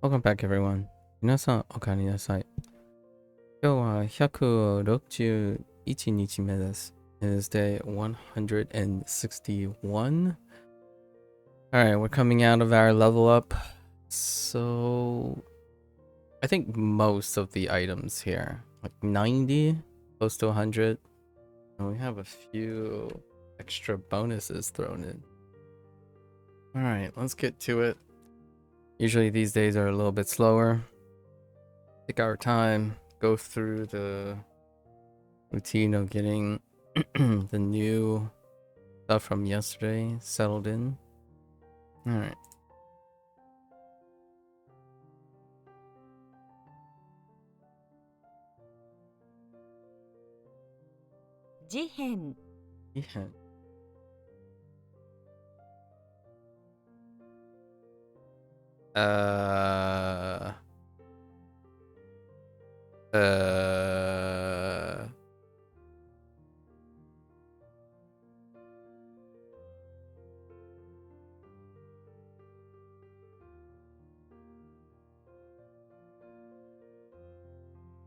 Welcome back, everyone. 皆さん、おかえりなさい。今日は161日目です。It is day 161. Alright, we're coming out of our level up. So, I think most of the items here, like 90, close to 100. And we have a few extra bonuses thrown in. Alright, let's get to it. Usually these days are a little bit slower. Take our time, go through the routine of getting the new stuff from yesterday settled in. Alright. 事変 Yeah. Uh.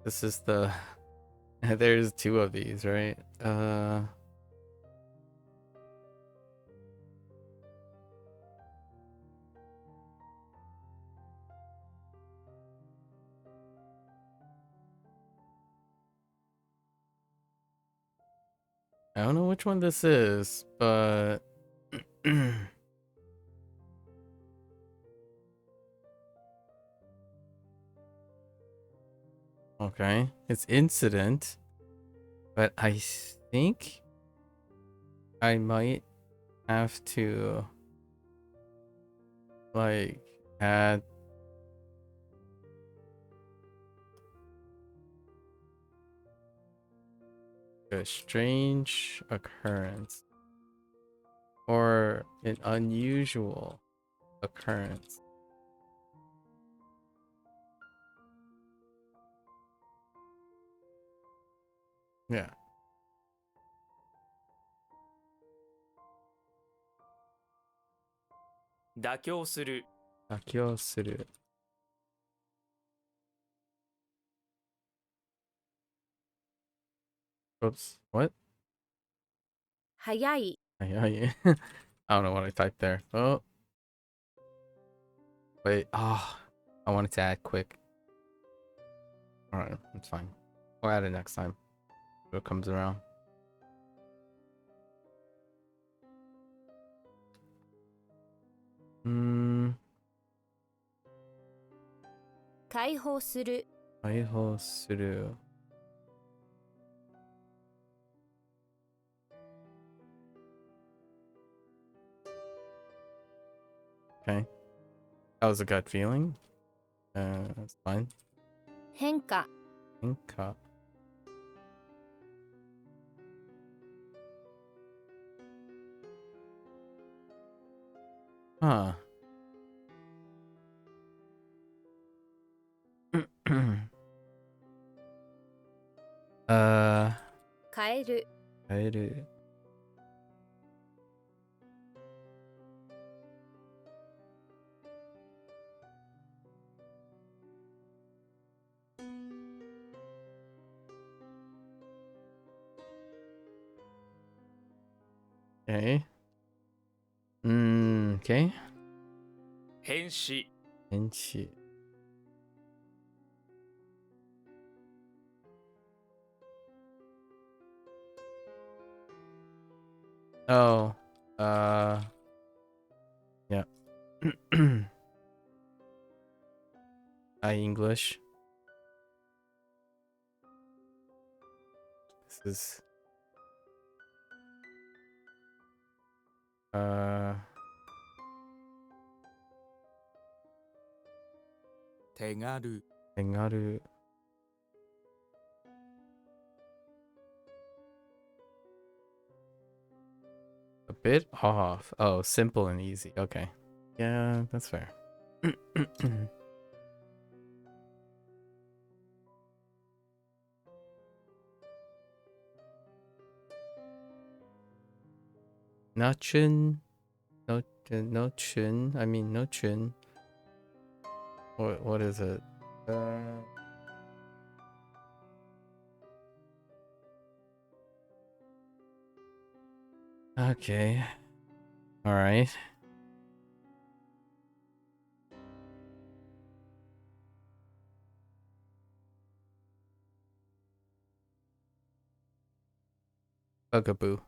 This is the. There's two of these, right? I don't know which one this is, but. Okay, it's incident, but I think I might have to like add a strange occurrence or an unusual occurrence. Yeah. 妥協する。妥協する. Oops. What? 早い I don't know what I typed there. Oh. Wait. Ah. I wanted to add quick. Alright, that's fine. We'll add it next time. If it comes around. 解放する解放する. Okay. That was a gut feeling. That's fine. 変化 Inka. Huh. uh, 変える変える. Okay. Okay. 変死。変死. Oh. Yeah. I English. This is. 手軽。手軽. A bit off. Oh, simple and easy. Okay. Yeah, that's fair. Notchin. No chin. I mean, no chin. What is it? Okay. All right. Bugaboo.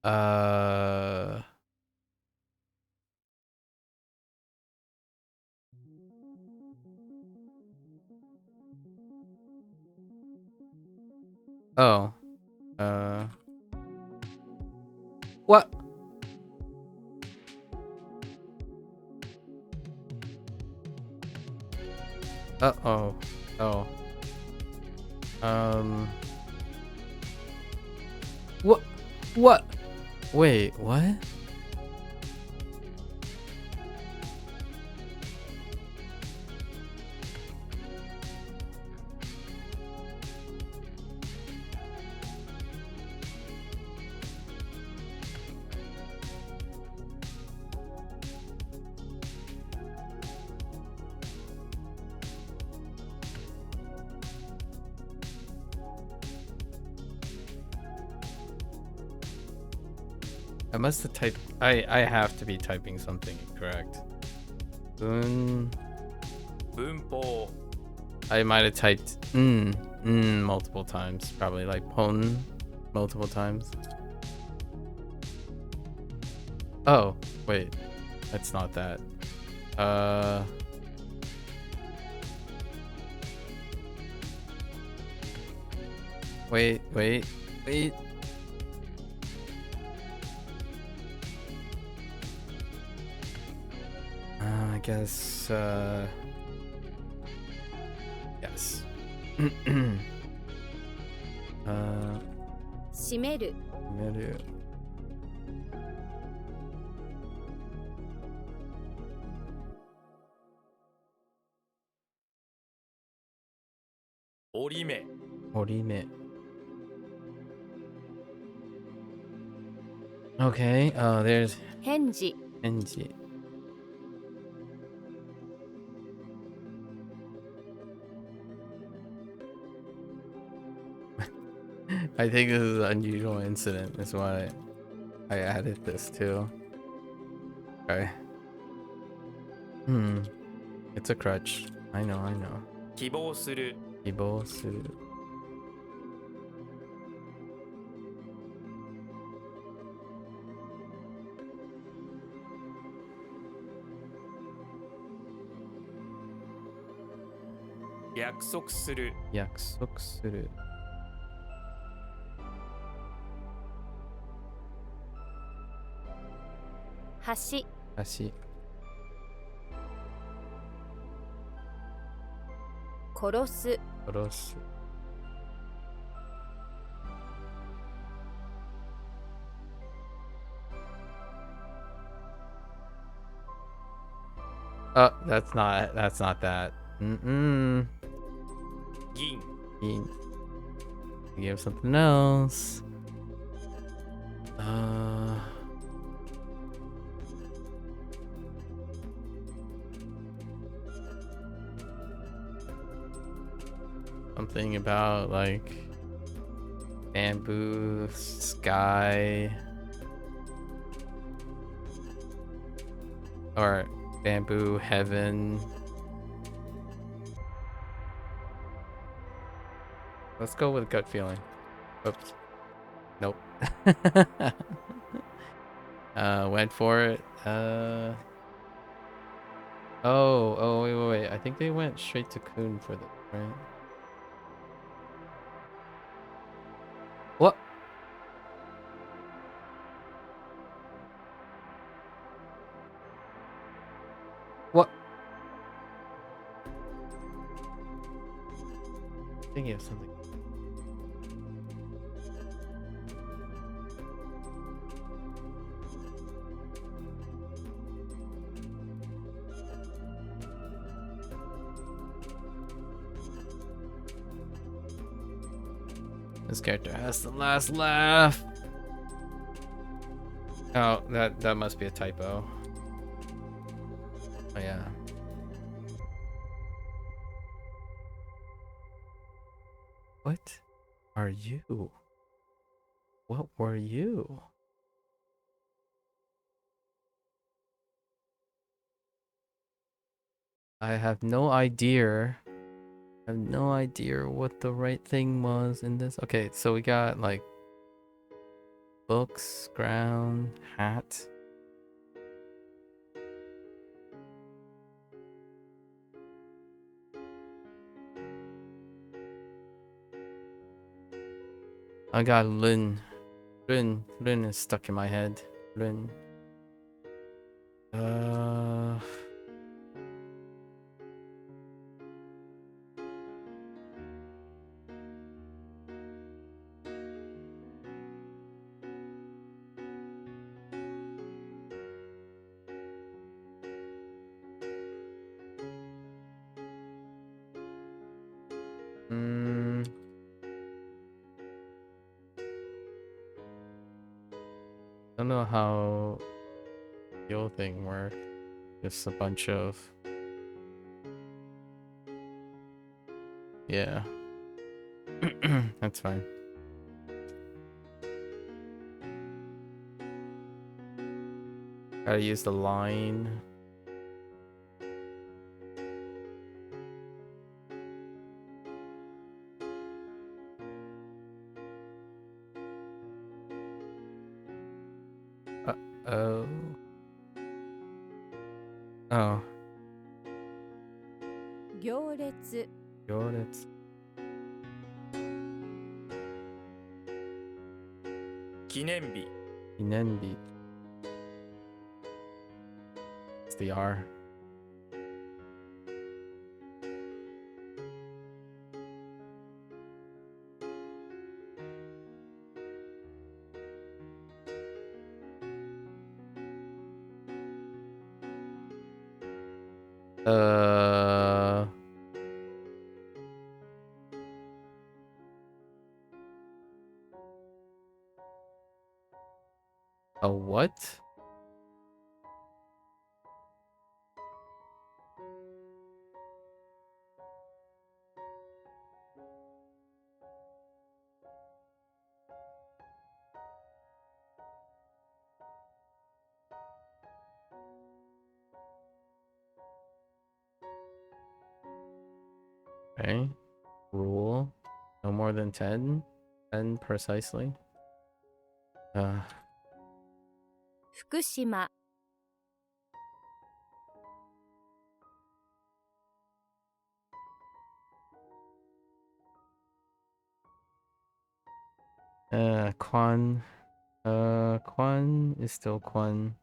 uh. Oh. What? Uh-oh. Oh. What? What? Wait, what? I must have typed. I have to be typing something incorrect. Bunpo. I might have typed multiple times. Probably like pon multiple times. Oh, wait. That's not that. Wait. I guess, yes. 閉める Menu. Orime. Orime. Okay, there's 返事 Enji. I think this is an unusual incident. That's why I added this too. Okay. It's a crutch. I know. 希望する。希望する. Yakusok 約束する。約束する. Hashi. 橋. 殺す 殺す. Oh, that's not that. 銀。 Give something else. Something about like bamboo, sky, or bamboo heaven. Let's go with gut feeling. Oops. Nope. Went for it. Oh, wait. I think they went straight to Kun for this, right? What? What? Thinking of something. This character has the last laugh. Oh, that must be a typo. Oh yeah. What are you? What were you? I have no idea. I have no idea what the right thing was in this. Okay, so we got like books, ground, hat. I got Lin. Lin is stuck in my head. Lin. Uh. Mm, I don't know how the old thing worked. Just a bunch of. Yeah. That's fine. Gotta use the line. Oh. Oh. 行列 Got it. 記念日 Inenbi. It's the R. Uh. A what? Okay. Rule. No more than 10. 10 precisely. 福島 Quan. Quan is still Quan.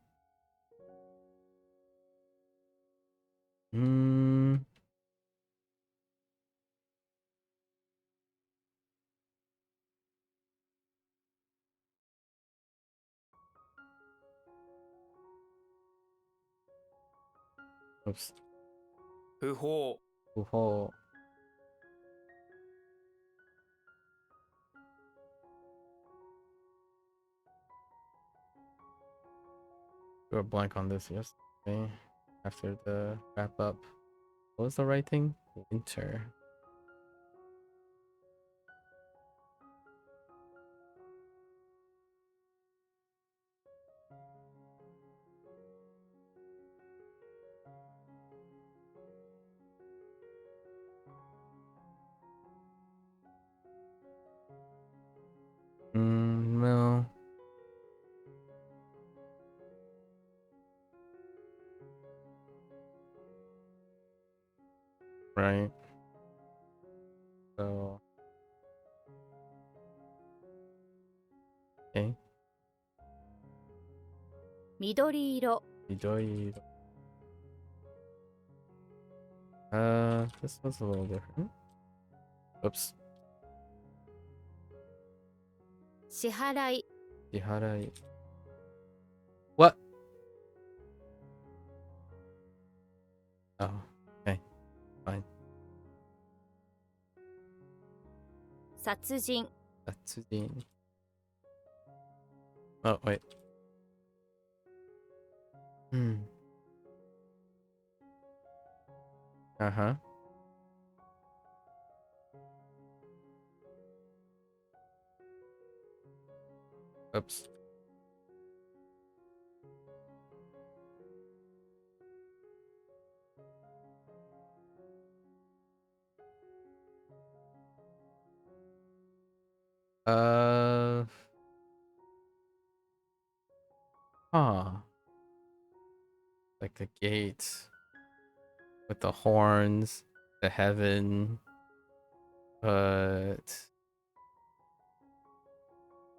Hmm. Oops. 不法 Uho. We were blank on this yesterday after the wrap up. What was the right thing? Winter. No. Right. So. Okay. 緑色 Enjoy. This was a little different. Oops. 支払い Iharai. What? Oh. Okay. Fine. 殺人 Tatsujin. Oh, wait. Uh-huh. Oops. Huh. Like a gate with the horns, the heaven, but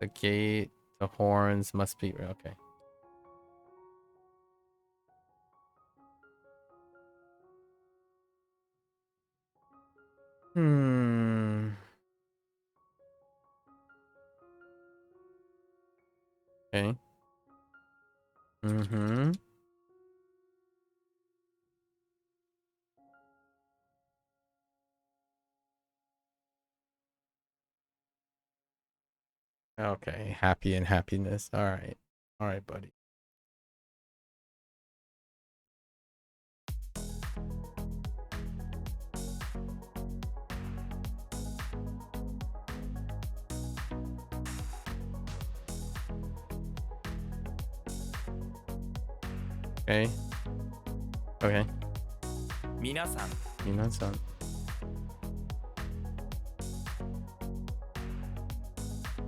the gate, the horns must be okay. Okay. Mm-hmm. Okay. Happy and happiness. All right. All right, buddy. Okay. Okay. 皆さん、皆さん。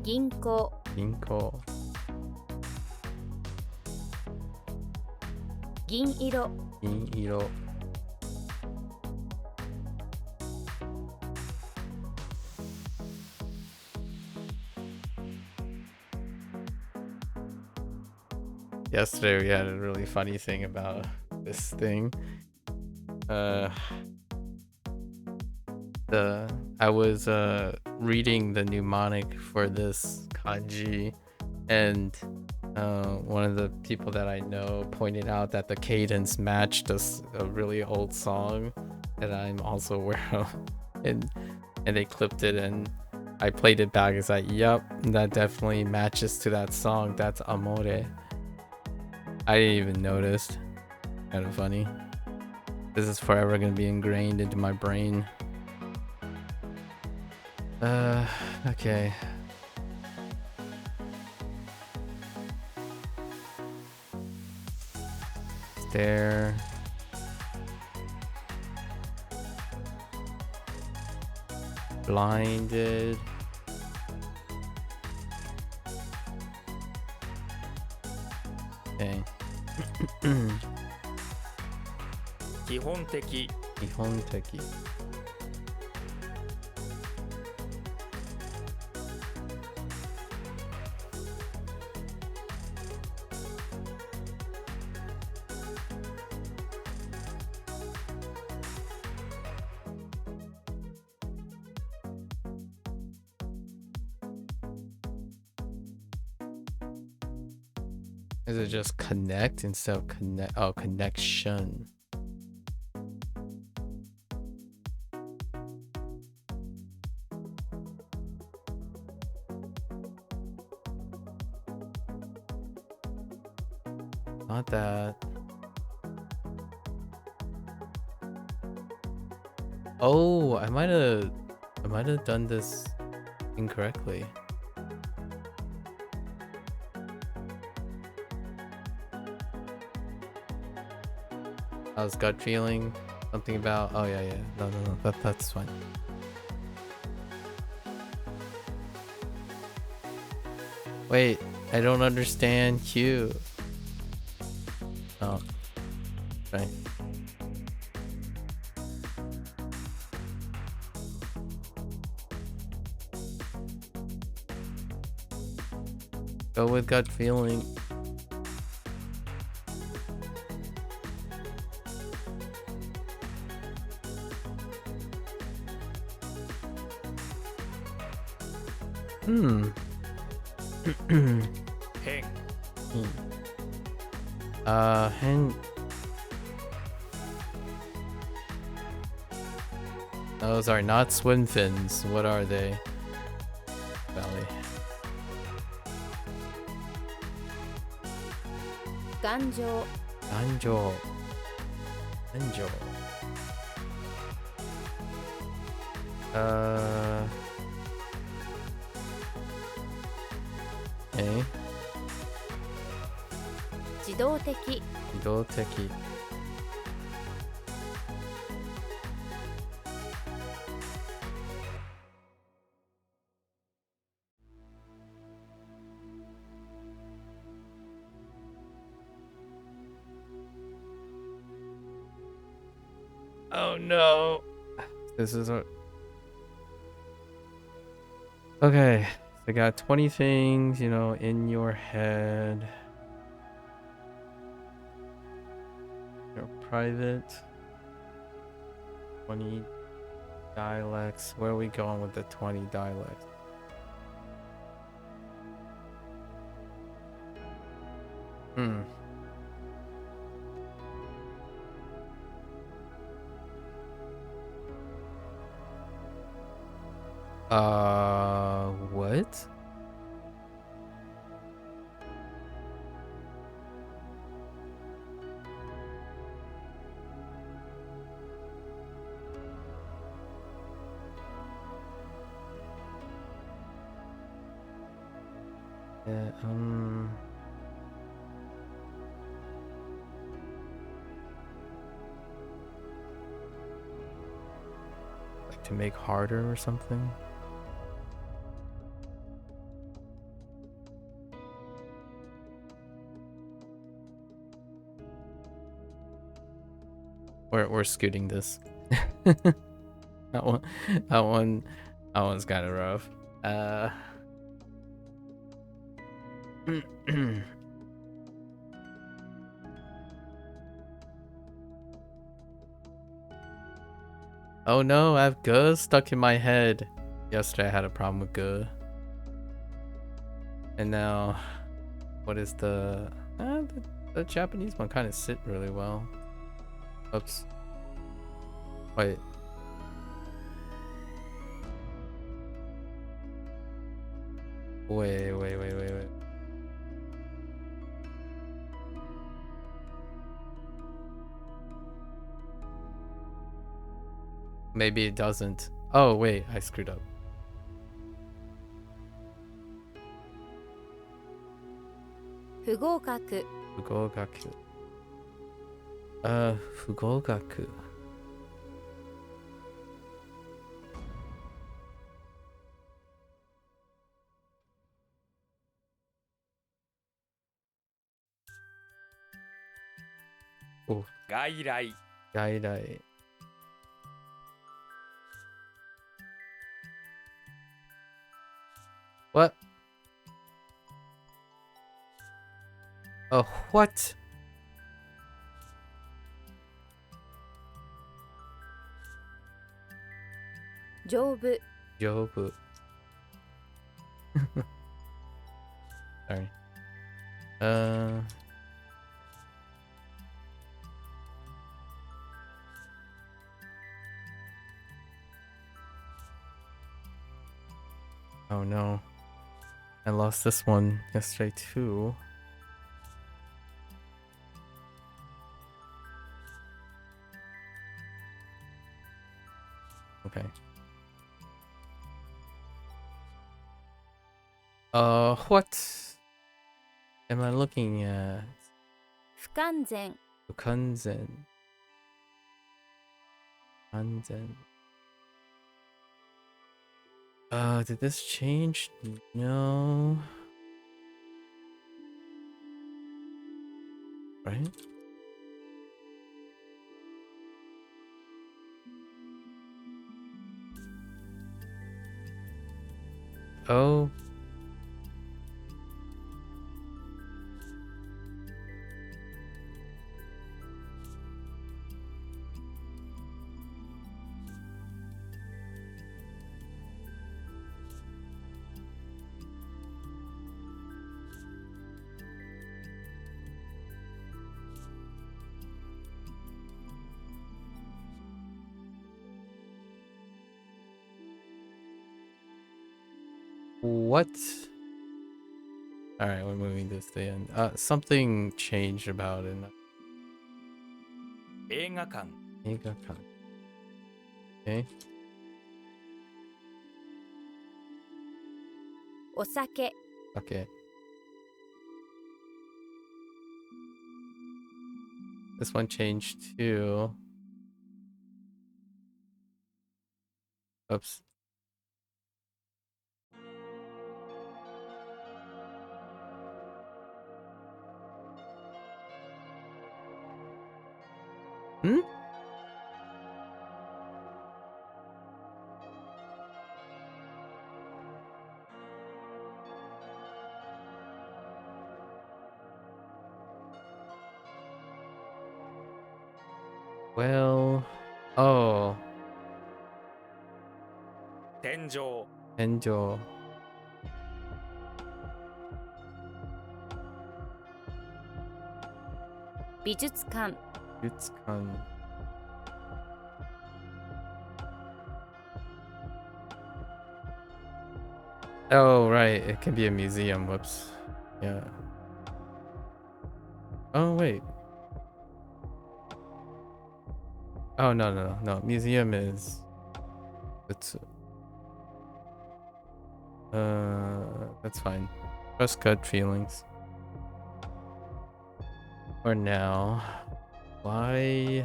銀行、銀行。銀色、銀色。Yesterday we had a really funny thing about this thing. I was reading the mnemonic for this kanji, and one of the people that I know pointed out that the cadence matched a really old song that I'm also aware of, and they clipped it, and I played it back. It's like, yep, that definitely matches to that song. That's Amore. I didn't even notice. Kind of funny. This is forever gonna be ingrained into my brain. Okay. Stare. Blinded. Okay. 基本的、基本的。Is it just connect instead of connect? Oh, connection. Not that. Oh, I might have done this incorrectly. I was gut feeling something about. Oh yeah. No. That's fine. Wait, I don't understand Q. Oh, right. Go with gut feeling.変、hen. Those are not swim fins. What are they? Valley. 頑丈、頑丈。頑丈。Okay. 自動的 自動的 Oh no. This is a... Okay. So I got 20 things, you know, in your head. Your private. 20 dialects. Where are we going with the 20 dialects? Hmm. What? Yeah, like to make harder or something? We're scooting this. that one that one that one's kind of rough. Oh no, I have G stuck in my head. Yesterday I had a problem with G. And now, what is the Japanese one kind of sit really well. Oops. Wait. Wait. Maybe it doesn't. Oh wait, I screwed up. 不合格不合格。不合格。Oh. 外来 外来。What? What? 丈夫丈夫。Sorry. Oh no. I lost this one yesterday too. Okay. What am I looking at? 不完全不完全。完全。Did this change? No. Right? Oh. What? Alright, we're moving this to the end. Something changed about it. 映画館 映画館. Okay. お酒 Okay. This one changed to... Oops. Hmm? Well... Oh. 天井 Enjo. 美術館 Yutsukan. Oh, right. It can be a museum. Whoops. Yeah. Oh, wait. Oh, no. Museum is... It's... That's fine. Just gut feelings. For now. Why?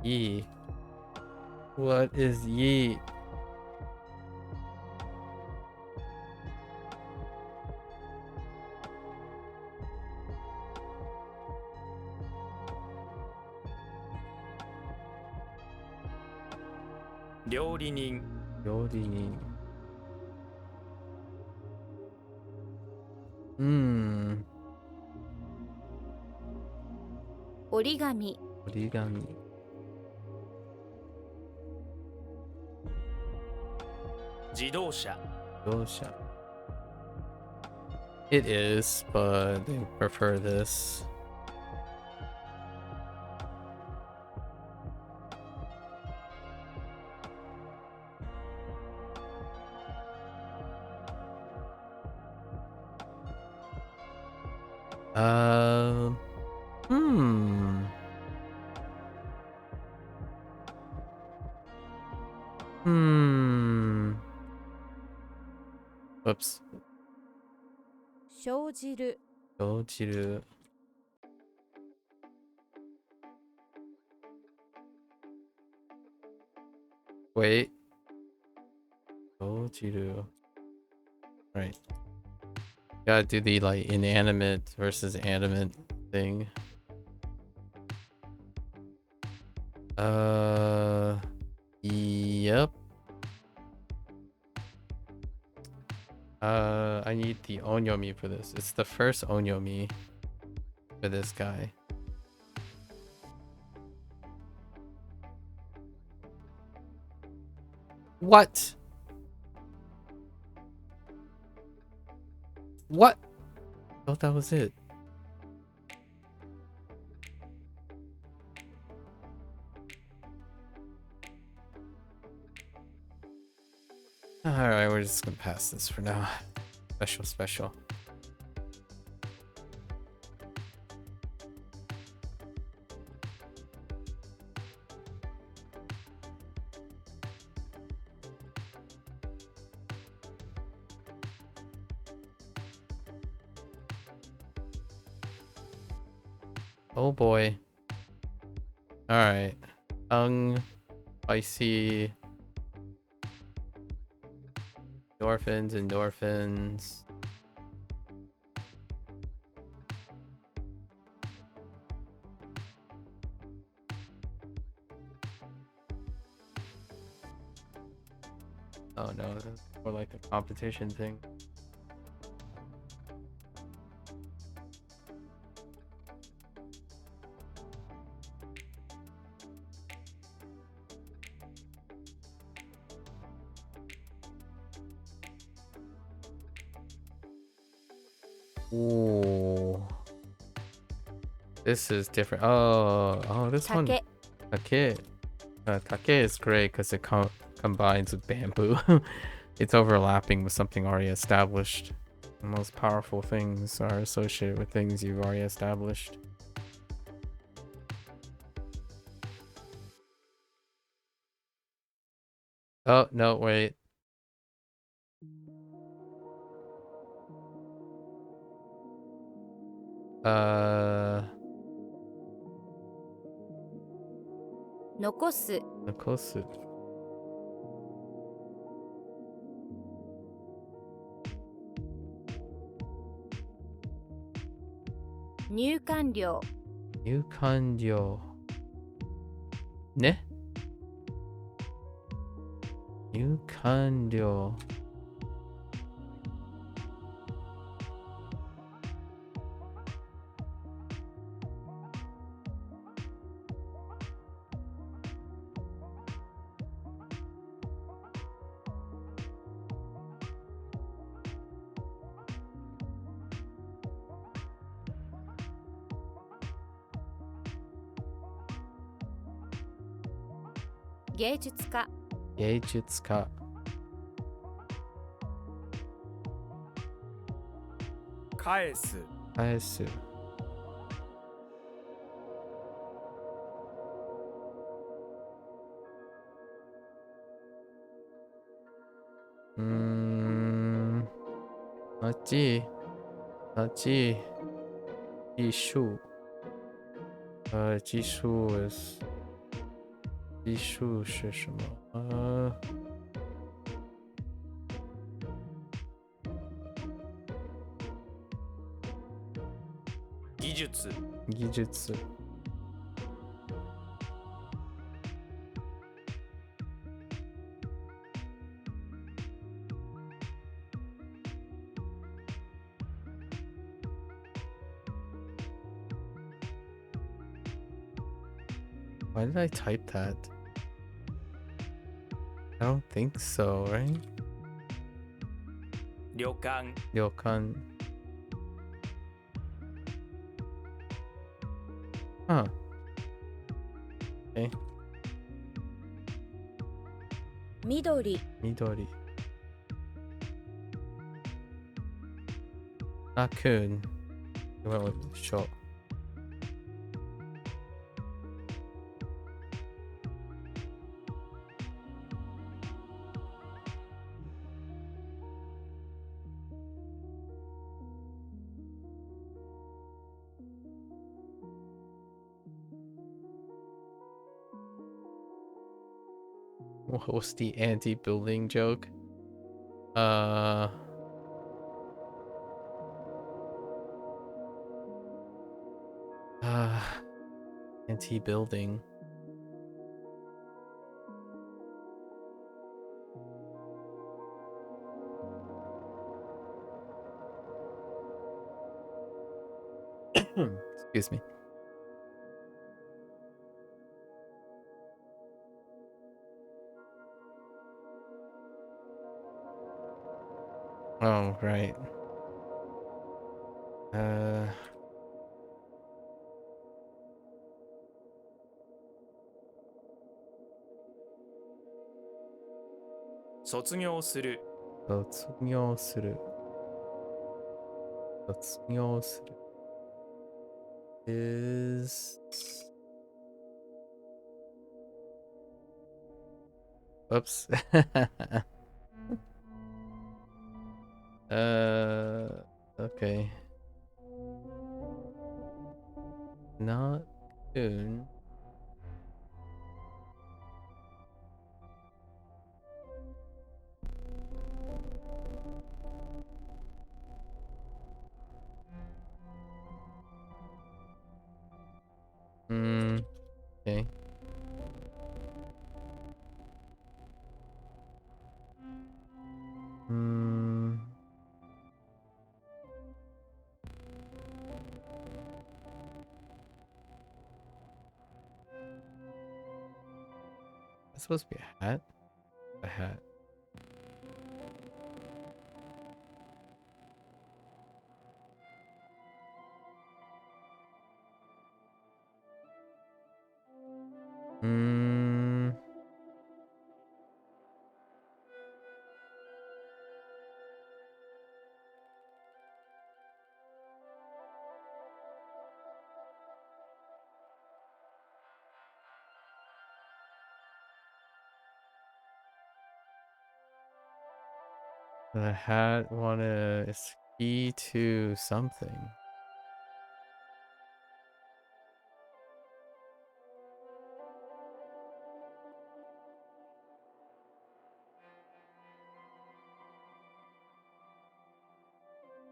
Yi. What is Yi?「料理人 Yori. Hmm. 折り紙 Origami. 自動車 Dosha. It is, but they prefer this. Hmm. Oops. 生じる Dojiru. Wait. Dojiru. Right. Gotta do the like inanimate versus animate thing. Yep. I need the onyomi for this. It's the first onyomi for this guy. What? What? I thought that was it. Alright, we're just gonna pass this for now. Special. Oh boy. Alright. Spicy. Endorphins. Oh no, that's more like a competition thing. Ooh. This is different. Oh, this one. 竹 Take. Take is great because it combines with bamboo. It's overlapping with something already established. The most powerful things are associated with things you've already established. Oh, no, wait.残す Nakosu. 入館料 入館料。ね。入館料。芸術家芸術家。返す返す。街。街。技术。技术 is 技术是什么？技術技術。Why did I type that? I don't think so, right? 旅館旅館。Huh. Okay. 緑緑。Raccoon. We went with short. What was the anti-building joke? Anti-building. Excuse me. Oh, right.「卒業する」卒業する。卒業する。is... Oops. Okay. Not soon. Okay. It's supposed to be a hat? A hat. The hat wanna is key to something.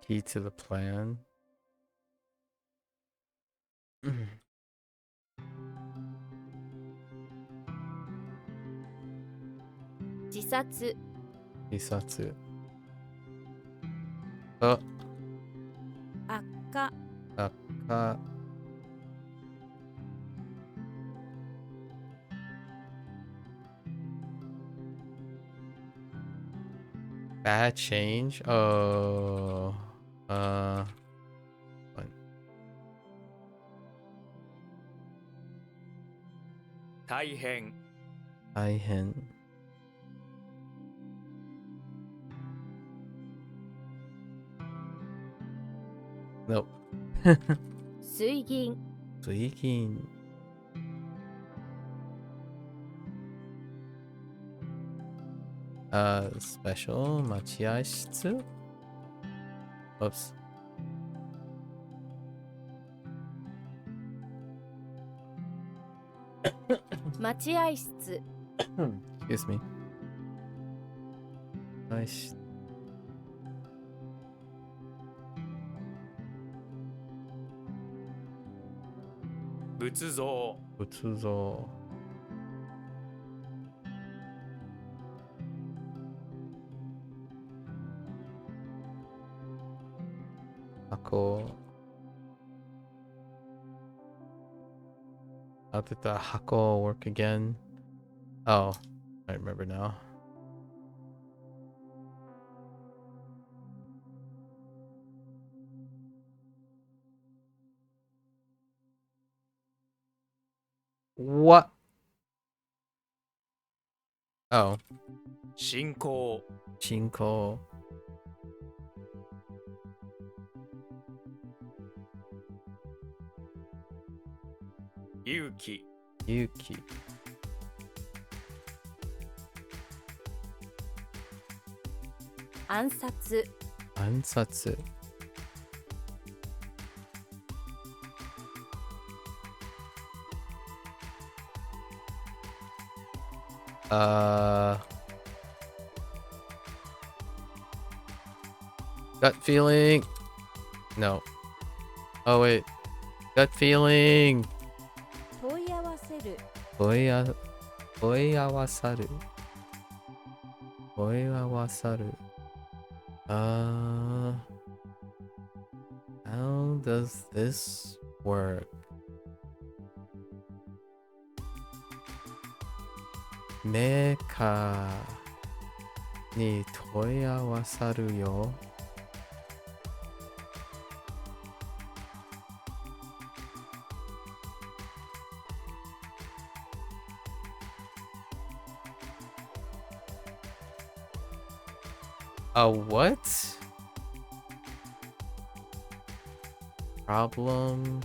Key to the plan. 自殺 Isatsu. Oh, 悪化 Akka. Bad change? Oh. What? 大変 Aihen. Nope. 水銀 Suikin. Special Machiai Shitsu? Oops. 待合室 Excuse me. Nice. 仏像 Utsuzo. Hako. How did the Hako work again? Oh, I remember now. What? Oh, 信仰 Shinko. 勇気 Yuki. 暗殺 Ansatsu. Gut feeling. No. Oh wait. Gut feeling. 問い合わせる Oiawasaru. Oiawasaru. How does this work? Mecha ni toiawasaru yo. A what? Problem.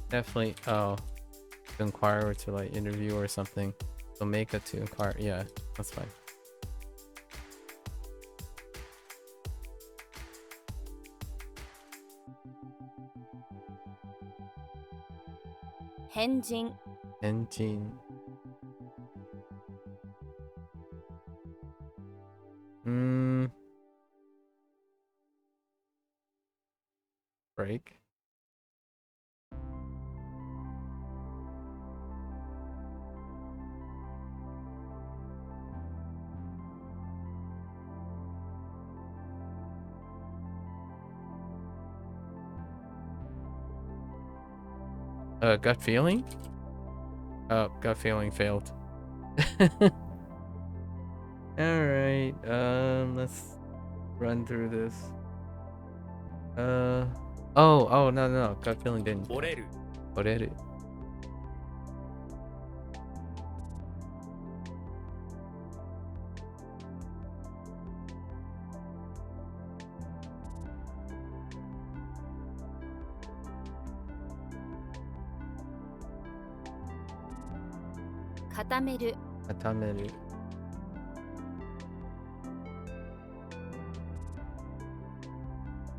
Definitely. Oh, to inquire or to like interview or something. So make a to inquire. Yeah, that's fine. 変人 Engine. Break. Gut feeling? Oh, gut feeling failed. Alright, let's run through this. No, gut feeling didn't. 折れる Oreru. 固める、固める。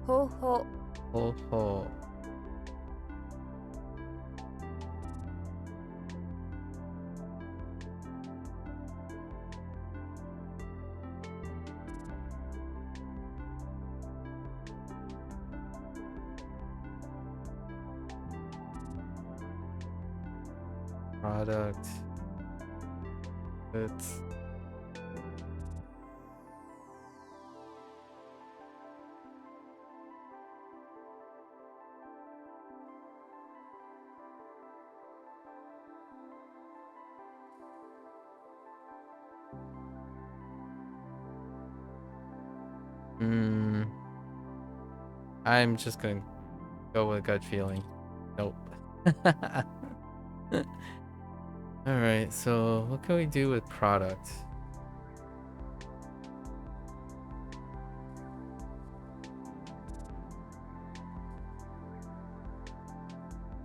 方法、方法。Product. It's I'm just gonna go with gut feeling. Nope. Alright, so what can we do with product?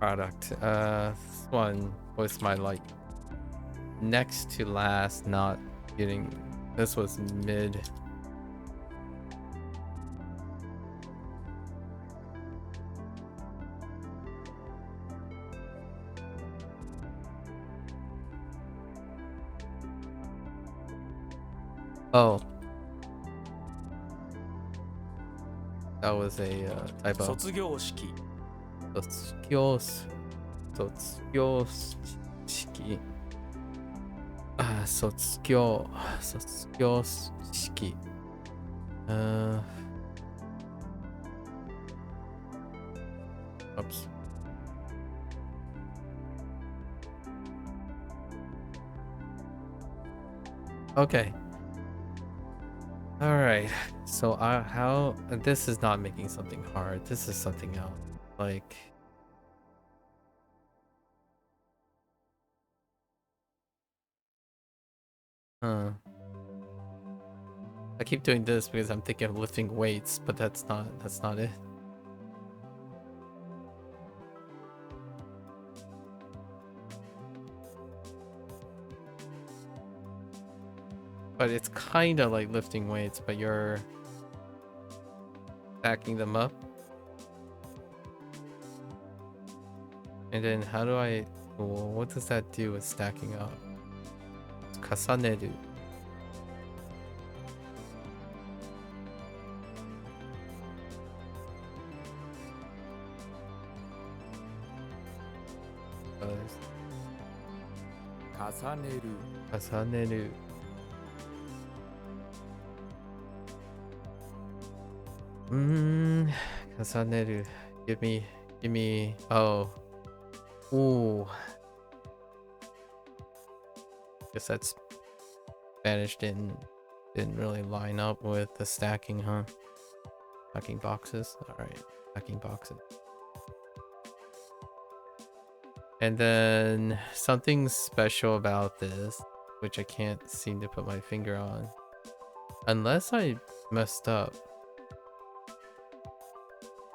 Product. This one was my like next to last, not getting. This was mid. Oh. That was a typo. 卒業式 卒業式。卒業式。Oops. Okay. All right. So how this is not making something hard. This is something else. Like I keep doing this because I'm thinking of lifting weights, but that's not it. But it's kind of like lifting weights, but you're stacking them up. And then how do what does that do with stacking up? It's kasaneru. Kasaneru. Kasaneru. Give me. Oh. Ooh. Guess that's Spanish didn't really line up with the stacking, huh? Stacking boxes. All right, stacking boxes. And then something special about this, which I can't seem to put my finger on, unless I messed up.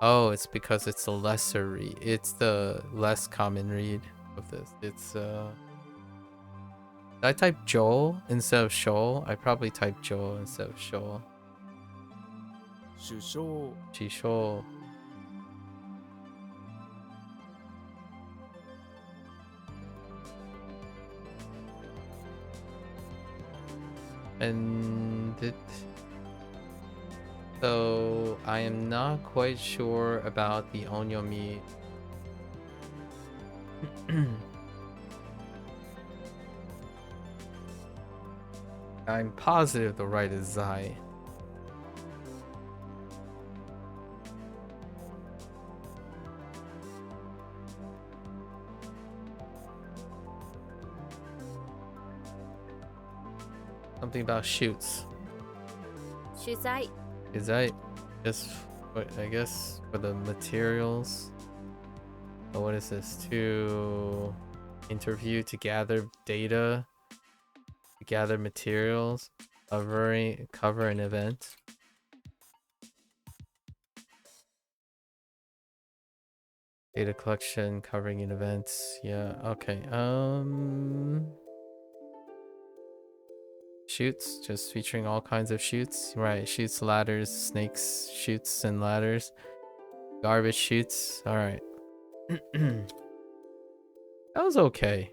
Oh, it's because it's the lesser read. It's the less common read of this. It's Did I type Joel instead of Shoal? I probably typed Joel instead of Shoal. 首相 Chisho. And so I am not quite sure about the onyomi. I'm positive the right is Zai. Something about shoots. 取材、 Is that just I guess for the materials? Oh, what is this? To interview, to gather data, to gather materials, cover an event. Data collection, covering an event. Yeah, okay. Shoots, just featuring all kinds of shoots. Right, shoots, ladders, snakes, shoots, and ladders. Garbage shoots. Alright. That was okay.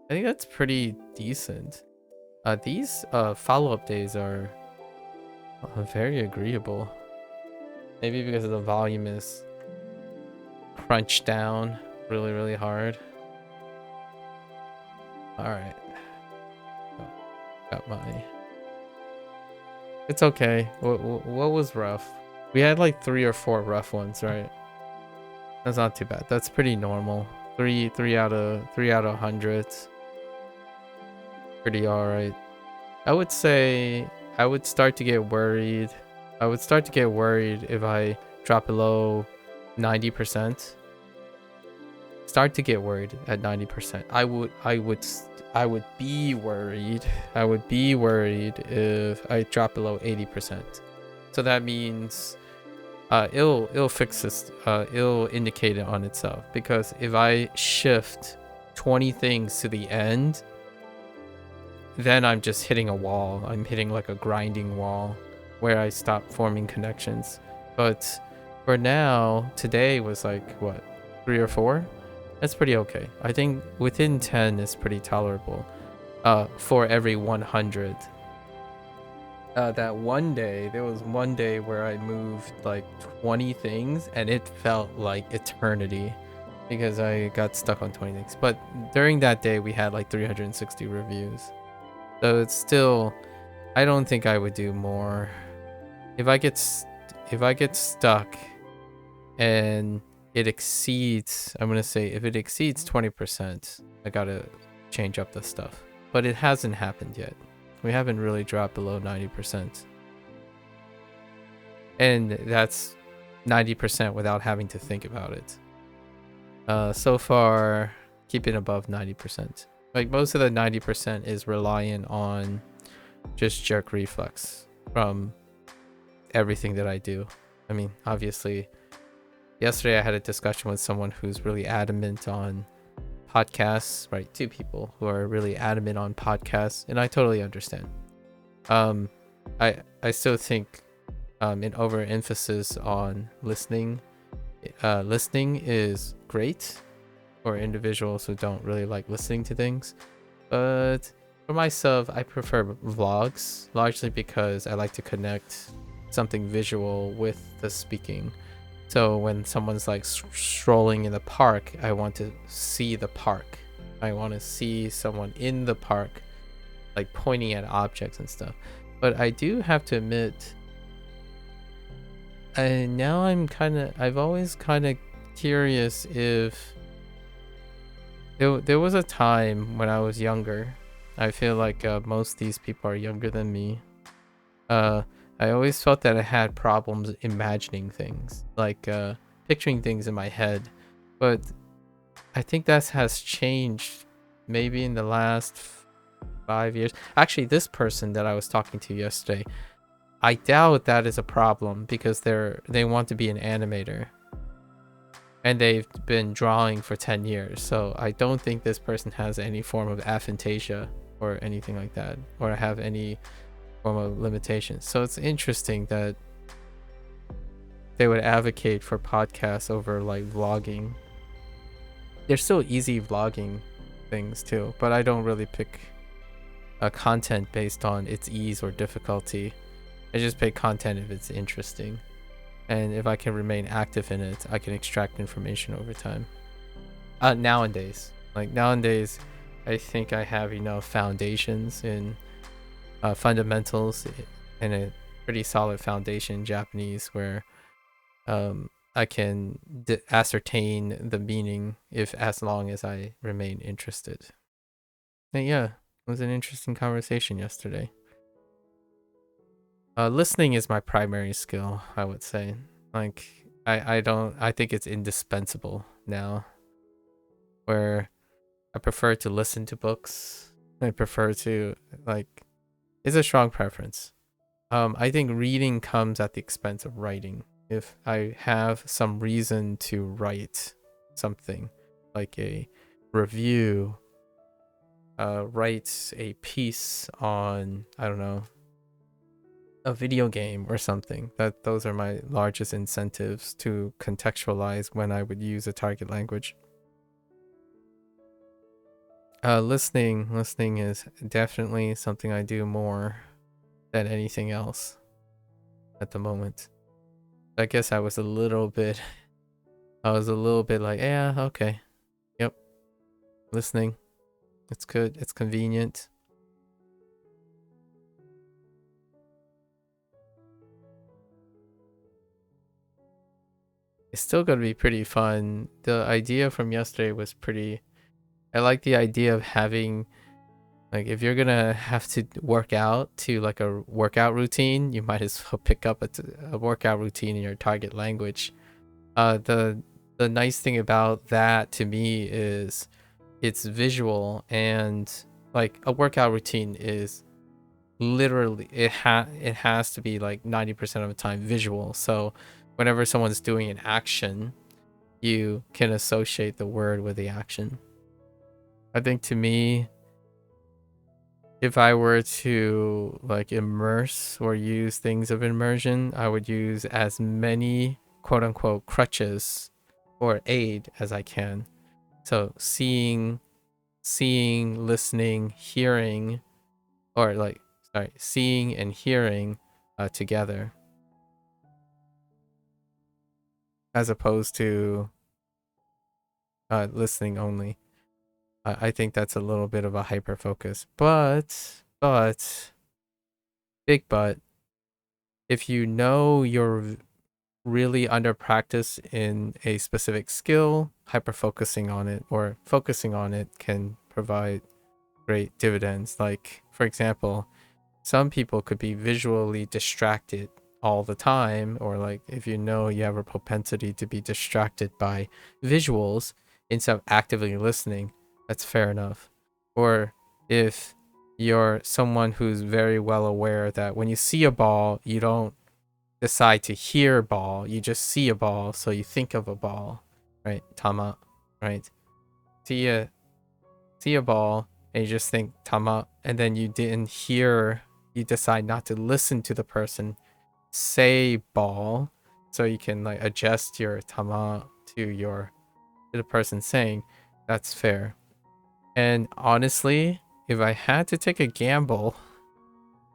I think that's pretty decent. These follow-up days are very agreeable. Maybe because the volume is crunched down really, really hard. Alright. Got my... It's okay. What was rough? We had like 3 or 4 rough ones, right? That's not too bad. That's pretty normal. 3 out of 100. Pretty alright. I would say I would start to get worried. I would start to get worried if I drop below 90%. Start to get worried at 90%. I would be worried. I would be worried if I drop below 80%. So that means it'll fix this. It'll indicate it on itself, because if I shift 20 things to the end, then I'm just hitting a wall. I'm hitting like a grinding wall where I stop forming connections. But for now, today was like what, 3 or 4? That's pretty okay. I think within 10 is pretty tolerable. For every 100. That one day, there was one day where I moved like 20 things and it felt like eternity because I got stuck on 20 things. But during that day, we had like 360 reviews. So it's still, I don't think I would do more. If I get stuck and it exceeds, I'm gonna say if it exceeds 20%, I gotta change up the stuff. But it hasn't happened yet. We haven't really dropped below 90%. And that's 90% without having to think about it. So far, keep it above 90%. Like most of the 90% is reliant on just jerk reflex from everything that I do. I mean, obviously, yesterday I had a discussion with someone who's really adamant on podcasts, right? 2 people who are really adamant on podcasts, and I totally understand. I still think an overemphasis on listening is great for individuals who don't really like listening to things, but for myself, I prefer vlogs, largely because I like to connect something visual with the speaking. So when someone's like strolling in the park, I want to see the park. I want to see someone in the park, like pointing at objects and stuff. But I do have to admit, now I've always kind of curious if there was a time when I was younger. I feel like most of these people are younger than me. I always felt that I had problems imagining things, like picturing things in my head. But I think that has changed maybe in the last 5 years. Actually, this person that I was talking to yesterday, I doubt that is a problem because they want to be an animator. And they've been drawing for 10 years. So I don't think this person has any form of aphantasia or anything like that, or have any form of limitations. So it's interesting that they would advocate for podcasts over like vlogging. There's still easy vlogging things too, but I don't really pick a content based on its ease or difficulty. I just pick content if it's interesting. And if I can remain active in it, I can extract information over time. Nowadays, I think I have enough foundations in fundamentals and a pretty solid foundation in Japanese where I can ascertain the meaning as long as I remain interested. And yeah, it was an interesting conversation yesterday. Listening is my primary skill, I would say. Like, I think it's indispensable now. Where I prefer to listen to books. I prefer to, like, it's a strong preference. I think reading comes at the expense of writing. If I have some reason to write something, like a review, write a piece on, I don't know, a video game or something. Those are my largest incentives to contextualize when I would use a target language. Listening is definitely something I do more than anything else at the moment. I guess I was a little bit like, yeah, okay. Yep. Listening. It's good. It's convenient. It's still going to be pretty fun. The idea from yesterday was pretty... I like the idea of having, like, if you're going to have to work out to like a workout routine, you might as well pick up a workout routine in your target language. The nice thing about that to me is it's visual, and like a workout routine is literally, it has to be like 90% of the time visual. So whenever someone's doing an action, you can associate the word with the action. I think to me, if I were to like immerse or use things of immersion, I would use as many quote unquote crutches or aid as I can. So seeing, listening, hearing, or like, sorry, seeing and hearing together, as opposed to listening only. I think that's a little bit of a hyper focus, but big but, if you know you're really under practice in a specific skill, hyper focusing on it or focusing on it can provide great dividends. Like, for example, some people could be visually distracted all the time, or like if you know you have a propensity to be distracted by visuals instead of actively listening, that's fair enough. Or if you're someone who's very well aware that when you see a ball, you don't decide to hear ball, you just see a ball, so you think of a ball, right? Tama, right? See a ball and you just think tama, and then you didn't hear, you decide not to listen to the person say ball, so you can like adjust your tama to the person saying. That's fair. And honestly, if I had to take a gamble,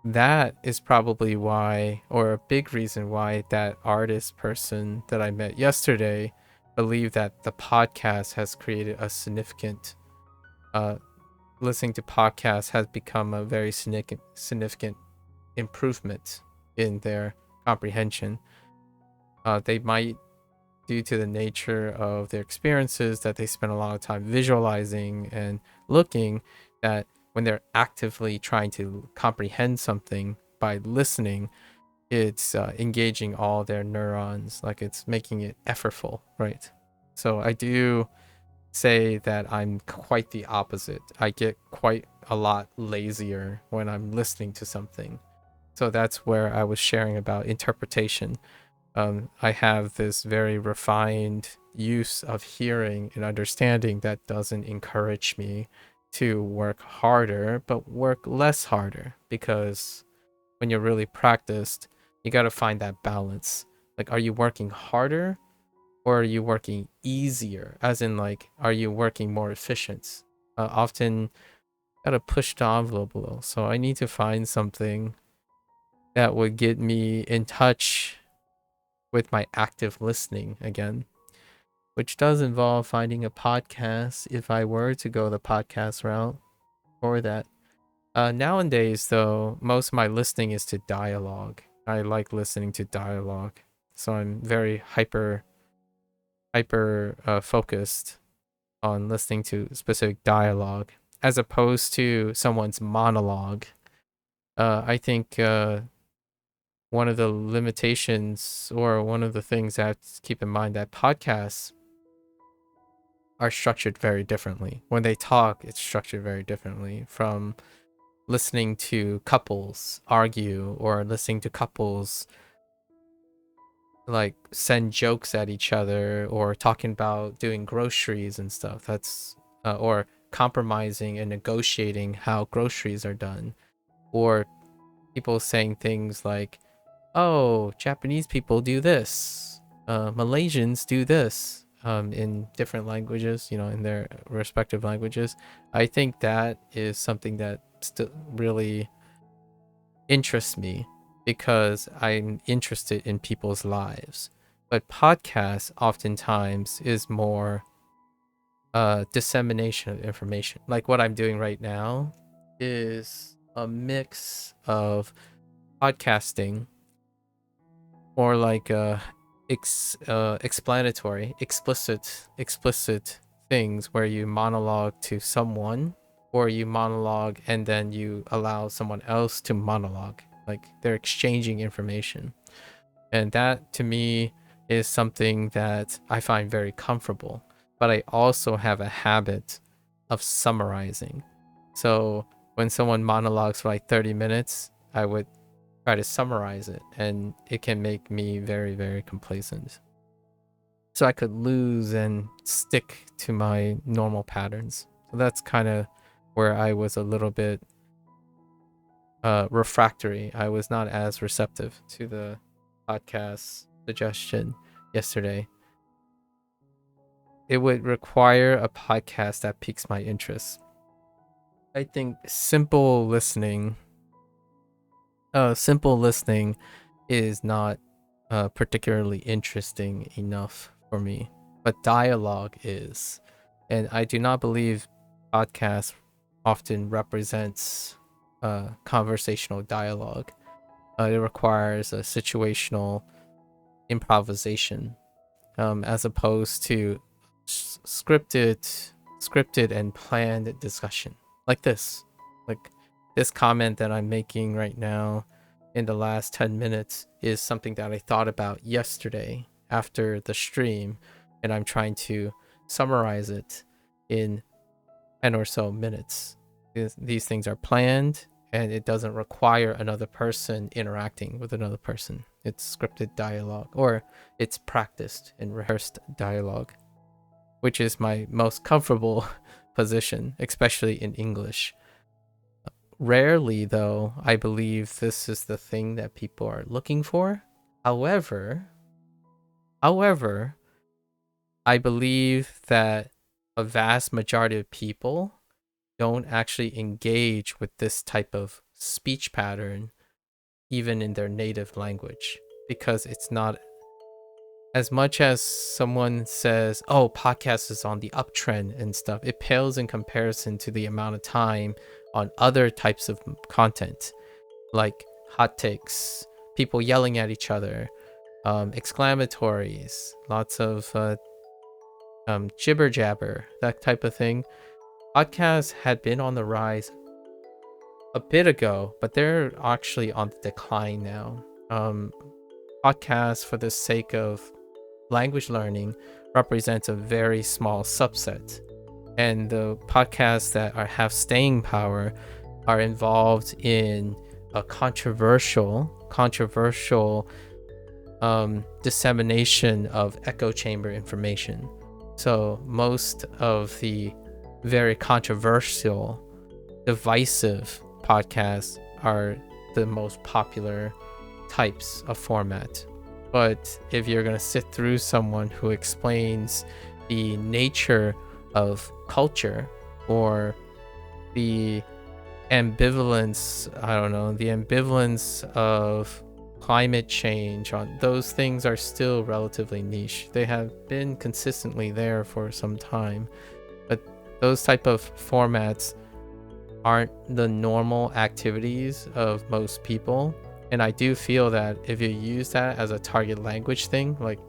that is probably why, or a big reason why, that artist person that I met yesterday believed that the podcast has created a significant listening to podcasts has become a very significant improvement in their comprehension. They might, due to the nature of their experiences, that they spend a lot of time visualizing and looking, that when they're actively trying to comprehend something by listening, it's engaging all their neurons, like it's making it effortful, right? So I do say that I'm quite the opposite. I get quite a lot lazier when I'm listening to something. So that's where I was sharing about interpretation. I have this very refined use of hearing and understanding that doesn't encourage me to work harder, but work less harder, because when you're really practiced, you got to find that balance. Like, are you working harder or are you working easier? As in, like, are you working more efficient? Often, got to push the envelope a little. So I need to find something that would get me in touch with my active listening again, which does involve finding a podcast if I were to go the podcast route for that. Nowadays, though, most of my listening is to dialogue. I like listening to dialogue, so I'm very hyper focused on listening to specific dialogue as opposed to someone's monologue. I think one of the limitations, or one of the things I have to keep in mind, that podcasts are structured very differently. When they talk, it's structured very differently from listening to couples argue, or listening to couples like send jokes at each other, or talking about doing groceries and stuff. That's or compromising and negotiating how groceries are done, or people saying things like, oh, Japanese people do this, Malaysians do this, in different languages, in their respective languages. I think that is something that still really interests me because I'm interested in people's lives. But podcasts oftentimes is more dissemination of information. Like what I'm doing right now is a mix of podcasting, or like explanatory, explicit things where you monologue to someone, or you monologue and then you allow someone else to monologue. Like they're exchanging information. And that to me is something that I find very comfortable. But I also have a habit of summarizing. So when someone monologues for like 30 minutes, I would try to summarize it, and it can make me very, very complacent. So I could lose and stick to my normal patterns. So that's kind of where I was a little bit refractory. I was not as receptive to the podcast suggestion yesterday. It would require a podcast that piques my interest. I think simple listening is not particularly interesting enough for me, but dialogue is. And I do not believe podcast often represents conversational dialogue. It requires a situational improvisation, as opposed to scripted and planned discussion like this. Like this comment that I'm making right now in the last 10 minutes is something that I thought about yesterday after the stream, and I'm trying to summarize it in 10 or so minutes. These things are planned, and it doesn't require another person interacting with another person. It's scripted dialogue, or it's practiced and rehearsed dialogue, which is my most comfortable position, especially in English. Rarely, though, I believe this is the thing that people are looking for. However, I believe that a vast majority of people don't actually engage with this type of speech pattern even in their native language, because it's not, as much as someone says, oh, podcast is on the uptrend and stuff, it pales in comparison to the amount of time on other types of content, like hot takes, people yelling at each other, exclamatories, lots of jibber jabber, that type of thing. Podcasts had been on the rise a bit ago, but they're actually on the decline now. Podcasts, for the sake of language learning, represents a very small subset, and the podcasts that have staying power are involved in a controversial dissemination of echo chamber information. So most of the very controversial, divisive podcasts are the most popular types of format. But if you're going to sit through someone who explains the nature of culture, or the ambivalence of climate change, on those things are still relatively niche. They have been consistently there for some time, but those type of formats aren't the normal activities of most people. And I do feel that if you use that as a target language thing, like,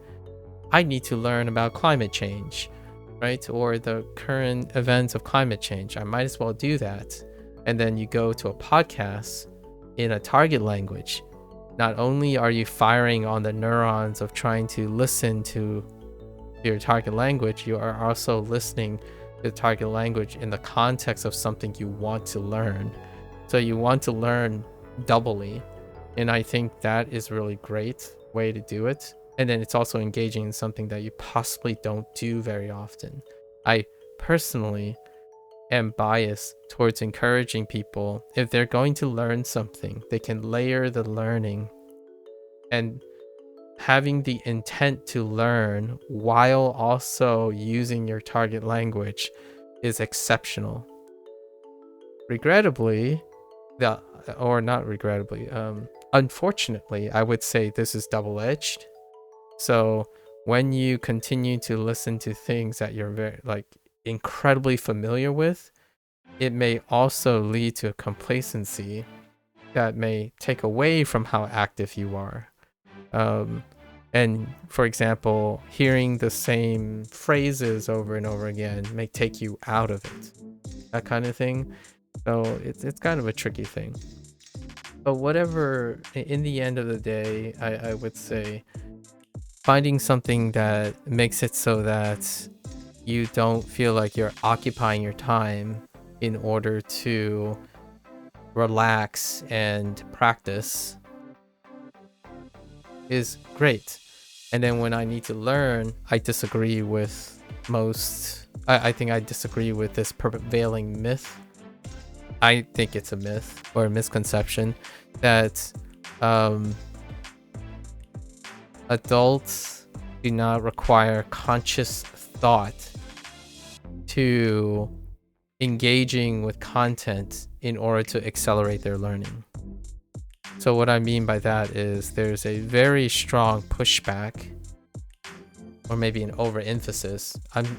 I need to learn about climate change, right? Or the current events of climate change, I might as well do that. And then you go to a podcast in a target language. Not only are you firing on the neurons of trying to listen to your target language, you are also listening to the target language in the context of something you want to learn. So you want to learn doubly. And I think that is a really great way to do it. And then it's also engaging in something that you possibly don't do very often. I personally am biased towards encouraging people. If they're going to learn something, they can layer the learning, and having the intent to learn while also using your target language is exceptional. Regrettably, unfortunately, I would say this is double-edged. So when you continue to listen to things that you're very incredibly familiar with, it may also lead to a complacency that may take away from how active you are. And for example, hearing the same phrases over and over again may take you out of it, that kind of thing. So it's kind of a tricky thing. But whatever, in the end of the day, I would say finding something that makes it so that you don't feel like you're occupying your time in order to relax and practice is great. And then when I need to learn, I disagree with I think I disagree with this prevailing myth. I think it's a myth or a misconception that adults do not require conscious thought to engaging with content in order to accelerate their learning. So what I mean by that is there's a very strong pushback, or maybe an overemphasis.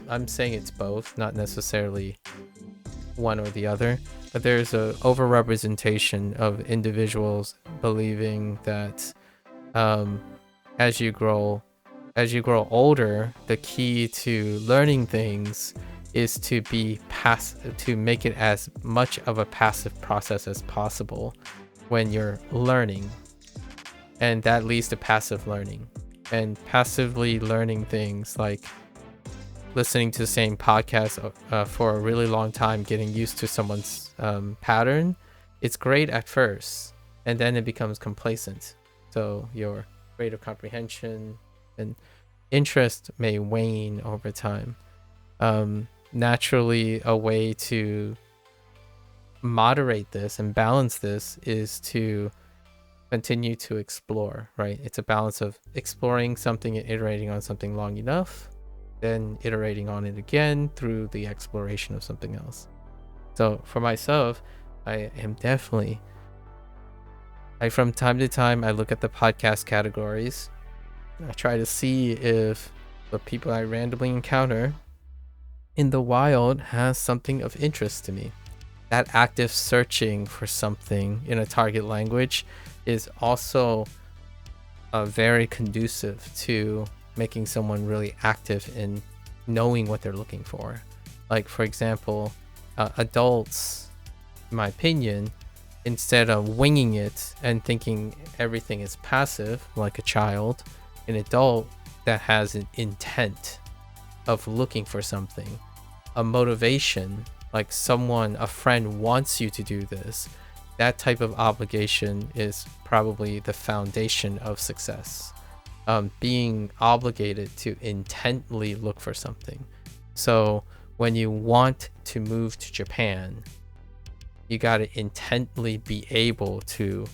I'm saying it's both, not necessarily one or the other, but there's a overrepresentation of individuals believing that as you grow older, the key to learning things is to to make it as much of a passive process as possible when you're learning, and that leads to passive learning. And passively learning things like listening to the same podcast for a really long time, getting used to someone's pattern, it's great at first, and then it becomes complacent. So your rate of comprehension and interest may wane over time. Naturally, a way to moderate this and balance this is to continue to explore, right? It's a balance of exploring something and iterating on something long enough, then iterating on it again through the exploration of something else. So for myself, I am definitely, from time to time, I look at the podcast categories. I try to see if the people I randomly encounter in the wild has something of interest to me. That active searching for something in a target language is also very conducive to making someone really active in knowing what they're looking for. Like, for example, adults, in my opinion, instead of winging it and thinking everything is passive like a child, an adult that has an intent of looking for something, a motivation, like a friend wants you to do this, that type of obligation is probably the foundation of success. Being obligated to intently look for something. So when you want to move to Japan, you got to intently be able to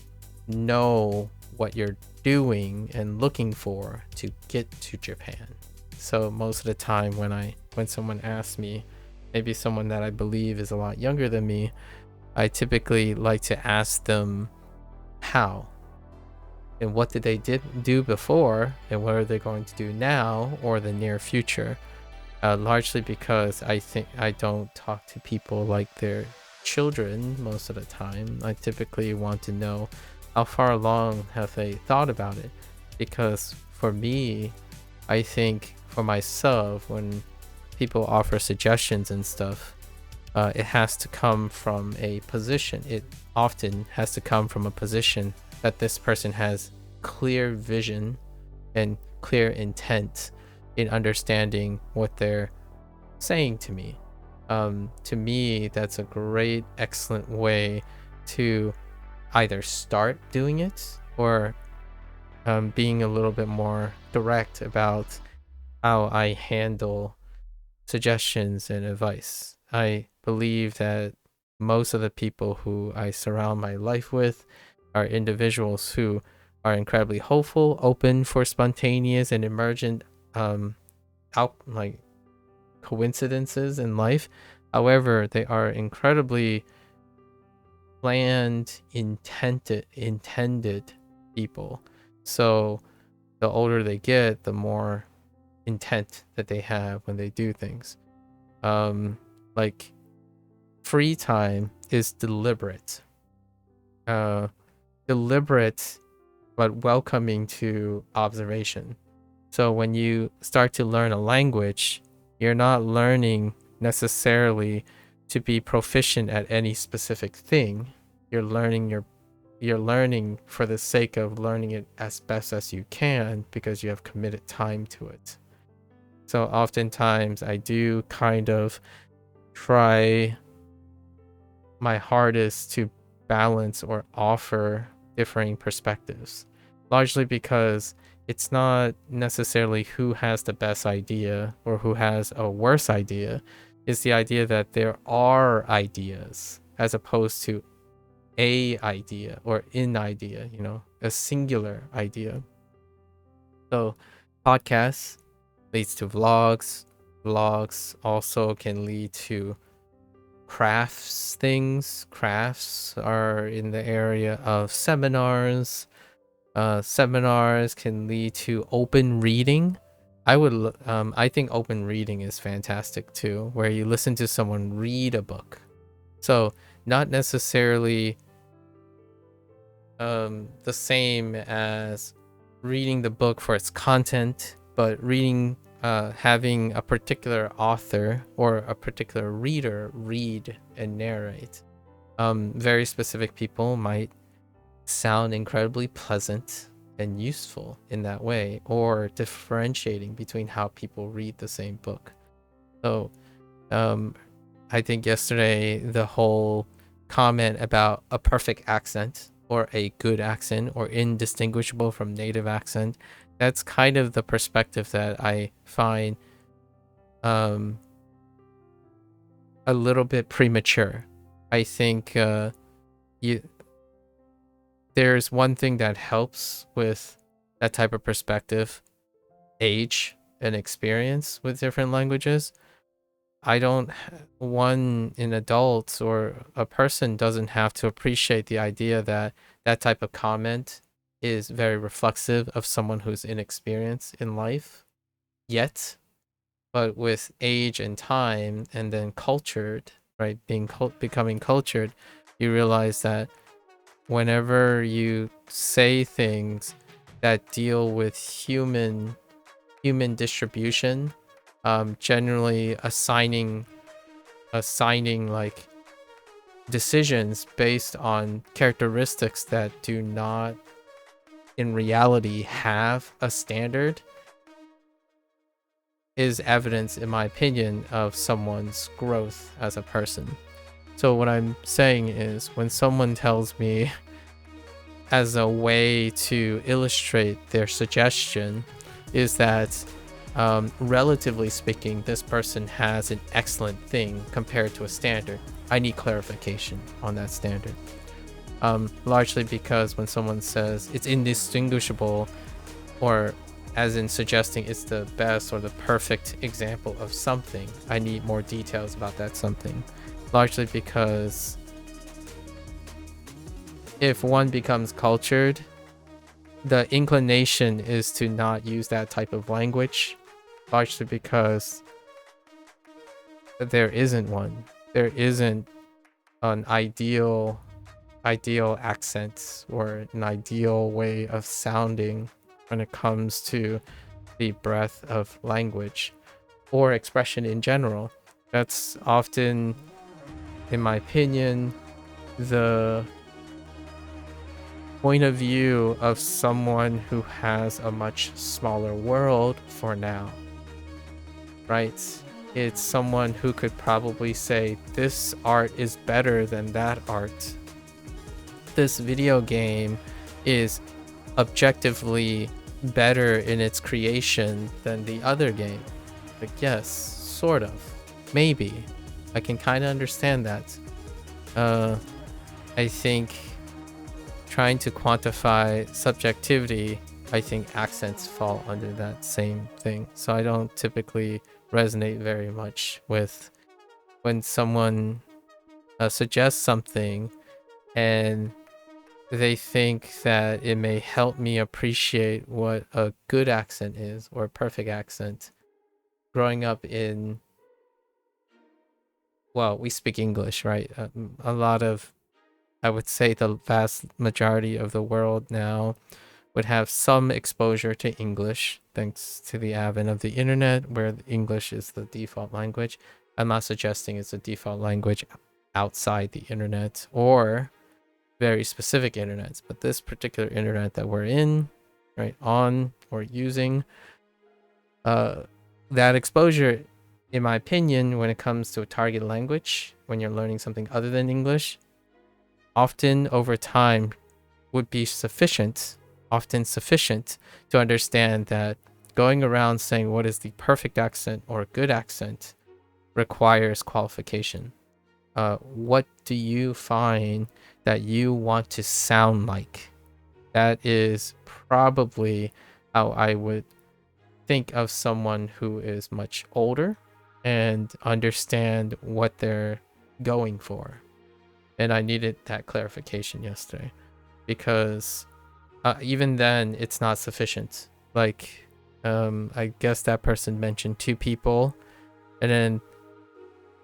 know what you're doing and looking for to get to Japan. So most of the time when someone asks me, maybe someone that I believe is a lot younger than me, I typically like to ask them how and what did they do before and what are they going to do now or the near future. Largely because I think I don't talk to people like they're children most of the time. I typically want to know how far along have they thought about it, because for me, I think for myself, when people offer suggestions and stuff, it has to come from a position. It often has to come from a position that this person has clear vision and clear intent in understanding what they're saying to me. To me, that's a great, excellent way to either start doing it or being a little bit more direct about how I handle suggestions and advice. I believe that most of the people who I surround my life with are individuals who are incredibly hopeful, open for spontaneous and emergent coincidences in life. However, they are incredibly planned, intended people. So the older they get, the more intent that they have when they do things. Like free time is deliberate. Deliberate but welcoming to observation. So when you start to learn a language, you're not learning necessarily to be proficient at any specific thing. You're learning for the sake of learning it as best as you can because you have committed time to it. So oftentimes I do kind of try my hardest to balance or offer differing perspectives, largely because it's not necessarily who has the best idea or who has a worse idea. It's the idea that there are ideas as opposed to a idea or an idea, a singular idea. So podcasts leads to vlogs. Vlogs also can lead to things. Crafts are in the area of seminars. Seminars can lead to open reading. I think open reading is fantastic too, where you listen to someone read a book. So not necessarily the same as reading the book for its content, but having a particular author or a particular reader read and narrate. Very specific people might sound incredibly pleasant and useful in that way, or differentiating between how people read the same book. So I think yesterday the whole comment about a perfect accent or a good accent or indistinguishable from native accent, that's kind of the perspective that I find a little bit premature. I think there's one thing that helps with that type of perspective: age and experience with different languages. In adults or a person doesn't have to appreciate the idea that that type of comment is very reflexive of someone who's inexperienced in life yet. But with age and time and then cultured, right, becoming cultured, you realize that whenever you say things that deal with human distribution, generally assigning like decisions based on characteristics that do not in reality have a standard, is evidence, in my opinion, of someone's growth as a person. So what I'm saying is, when someone tells me as a way to illustrate their suggestion is that relatively speaking, this person has an excellent thing compared to a standard, I need clarification on that standard. Largely because when someone says it's indistinguishable, or as in suggesting it's the best or the perfect example of something, I need more details about that something. Largely because if one becomes cultured, the inclination is to not use that type of language, largely because there isn't one. There isn't an ideal accent or an ideal way of sounding when it comes to the breadth of language or expression in general. That's often, in my opinion, the point of view of someone who has a much smaller world for now, right? It's someone who could probably say, this art is better than that art. This video game is objectively better in its creation than the other game. Like, yes, sort of, maybe. I can kind of understand that. I think trying to quantify subjectivity, I think accents fall under that same thing. So I don't typically resonate very much with when someone suggests something and they think that it may help me appreciate what a good accent is or a perfect accent. Growing up in, well, we speak English, right? A lot of, I would say the vast majority of the world now would have some exposure to English thanks to the advent of the internet, where English is the default language. I'm not suggesting it's a default language outside the internet or very specific internets, but this particular internet that we're in, right, on or using, that exposure, in my opinion, when it comes to a target language, when you're learning something other than English, often over time would be often sufficient to understand that going around saying what is the perfect accent or a good accent requires qualification. What do you find that you want to sound like? That is probably how I would think of someone who is much older and understand what they're going for. And I needed that clarification yesterday because even then it's not sufficient. Like, I guess that person mentioned 2 people and then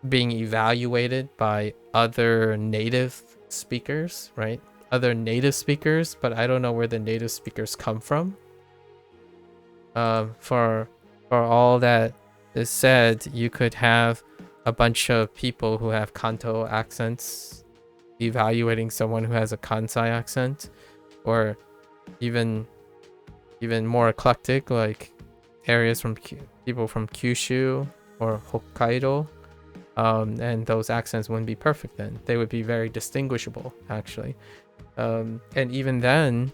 being evaluated by other native speakers, right? Other native speakers, but I don't know where the native speakers come from. For all that is said, you could have a bunch of people who have Kanto accents evaluating someone who has a Kansai accent, or even more eclectic, like areas from people from Kyushu or Hokkaido. And those accents wouldn't be perfect then. They would be very distinguishable, actually. And even then,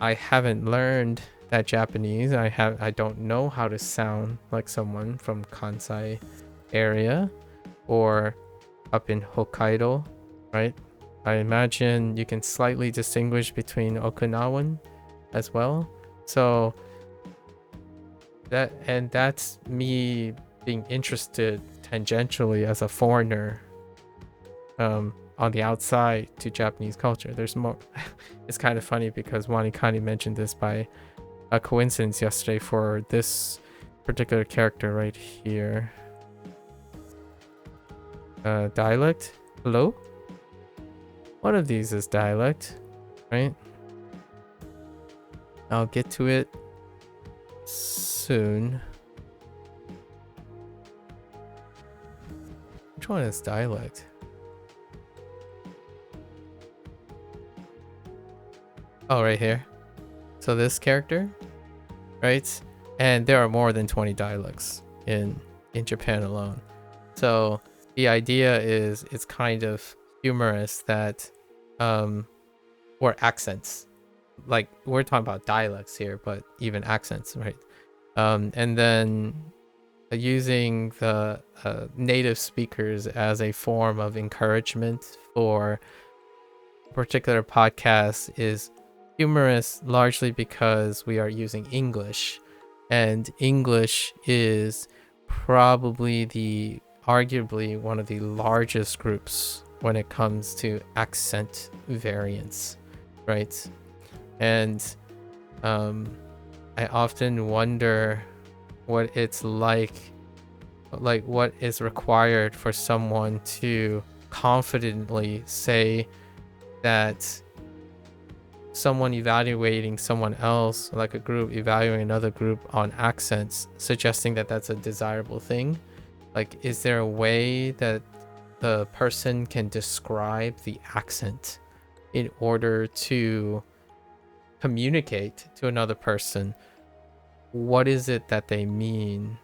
I haven't learned that Japanese. I don't know how to sound like someone from Kansai area or up in Hokkaido, right? I imagine you can slightly distinguish between Okinawan as well. So that's me being interested tangentially as a foreigner on the outside to Japanese culture. There's more. It's kind of funny because WaniKani mentioned this by a coincidence yesterday for this particular character right here. Dialect? Hello? One of these is dialect, right? I'll get to it soon. Which one is dialect? Oh, right here. So this character, right? And there are more than 20 dialects in Japan alone. So the idea is it's kind of humorous that or accents. Like we're talking about dialects here, but even accents, right? And then using the native speakers as a form of encouragement for a particular podcast is humorous, largely because we are using English, and English is probably arguably one of the largest groups when it comes to accent variants, right? And I often wonder what it's like what is required for someone to confidently say that someone evaluating someone else, like a group evaluating another group on accents, suggesting that that's a desirable thing. Like, is there a way that the person can describe the accent in order to communicate to another person what is it that they mean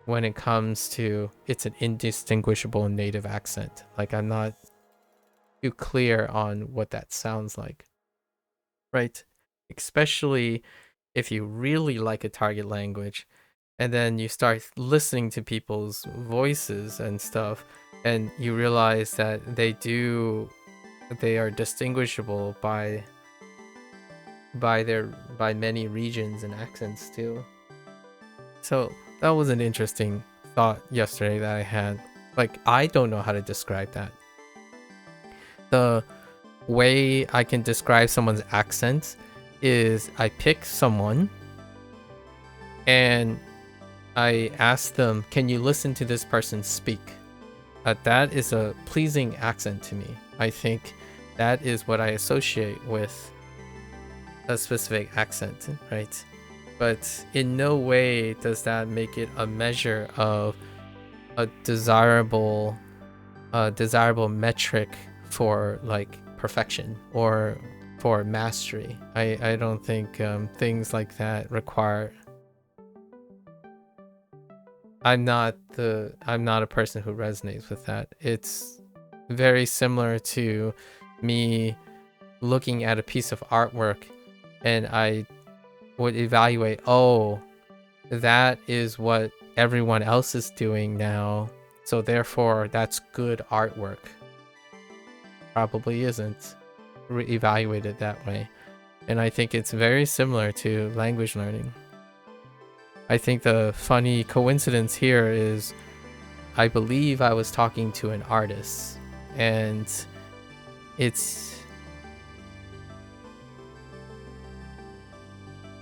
when it comes to it's an indistinguishable native accent? Like, I'm not too clear on what that sounds like, right? Especially if you really like a target language, and then you start listening to people's voices and stuff, and you realize that they are distinguishable by many regions and accents too. So that was an interesting thought yesterday that I had. Like, I don't know how to describe that. The way I can describe someone's accent is I pick someone and I ask them, can you listen to this person speak? That is a pleasing accent to me. I think that is what I associate with a specific accent, right? But in no way does that make it a measure of a desirable metric for like perfection or for mastery. I don't think things like that require. I'm not a person who resonates with that. It's very similar to me looking at a piece of artwork and I would evaluate, oh, that is what everyone else is doing now, so therefore that's good artwork. Probably isn't evaluated that way. And I think it's very similar to language learning. I think the funny coincidence here is I believe I was talking to an artist, and it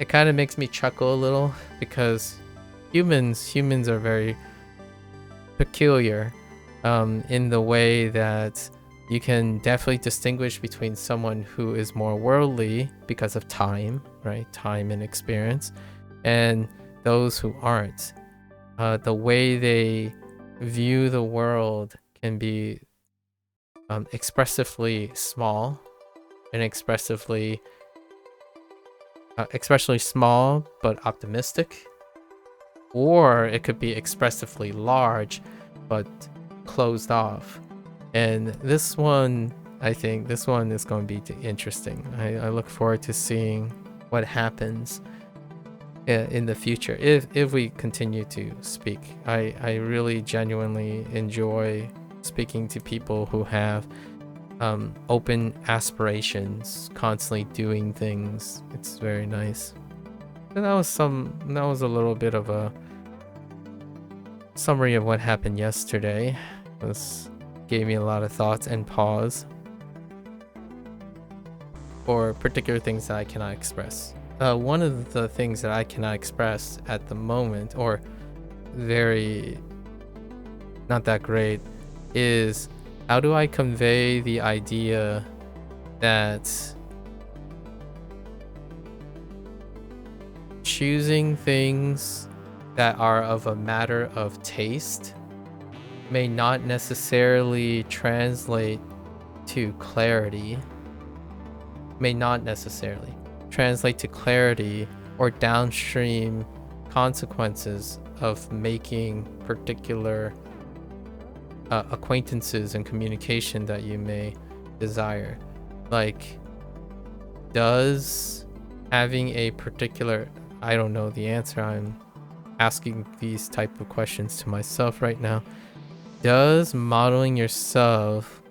kind of makes me chuckle a little because humans are very peculiar in the way that you can definitely distinguish between someone who is more worldly because of time, right? Time and experience, and those who aren't. The way they view the world can be expressively small and expressively especially small but optimistic, or it could be expressively large but closed off. And this one, I think this one is going to be interesting. I look forward to seeing what happens in the future if we continue to speak. I really genuinely enjoy speaking to people who have open aspirations, constantly doing things. It's very nice. And that was a little bit of a summary of what happened yesterday. This gave me a lot of thoughts and pause for particular things that I cannot express. One of the things that I cannot express at the moment, or very not that great, is how do I convey the idea that choosing things that are of a matter of taste may not necessarily translate to clarity, or downstream consequences of making particular acquaintances and communication that you may desire. Like, does having a particular, I don't know the answer, I'm asking these type of questions to myself right now. Does modeling yourself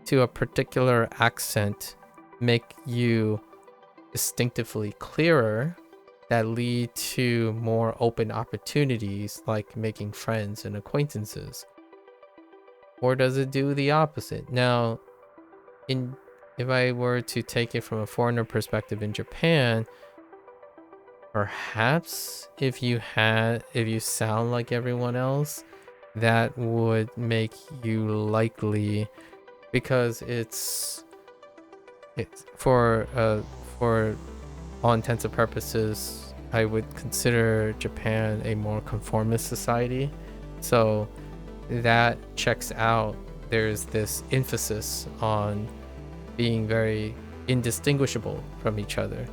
to a particular accent make you distinctively clearer that lead to more open opportunities, like making friends and acquaintances? Or does it do the opposite? Now, if I were to take it from a foreigner perspective in Japan, perhaps if you sound like everyone else, that would make you likely, because it's for all intents and purposes, I would consider Japan a more conformist society. So that checks out. There's this emphasis on being very indistinguishable from each other.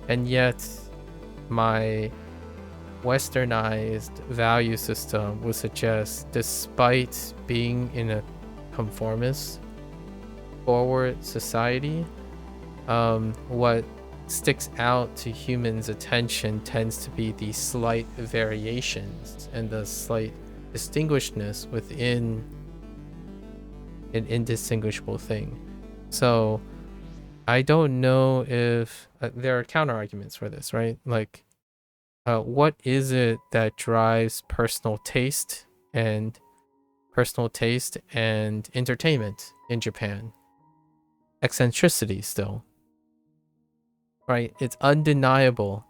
And yet my westernized value system would suggest, despite being in a conformist forward society, what sticks out to humans' attention tends to be the slight variations and the slight distinguishedness within an indistinguishable thing. So I don't know if there are counter arguments for this, right? Like, what is it that drives personal taste and entertainment in Japan? Eccentricity still, right? It's undeniable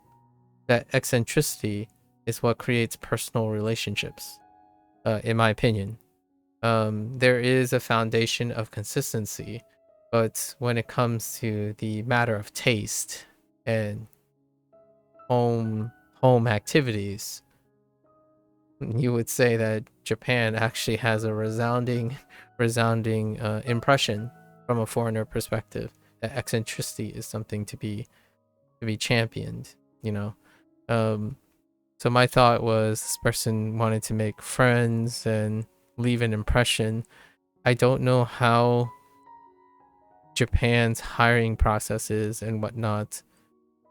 that eccentricity is what creates personal relationships, in my opinion. There is a foundation of consistency, but when it comes to the matter of taste and home activities, you would say that Japan actually has a resounding impression from a foreigner perspective that eccentricity is something to be championed, you know. So my thought was this person wanted to make friends and leave an impression. I don't know how Japan's hiring process is and whatnot,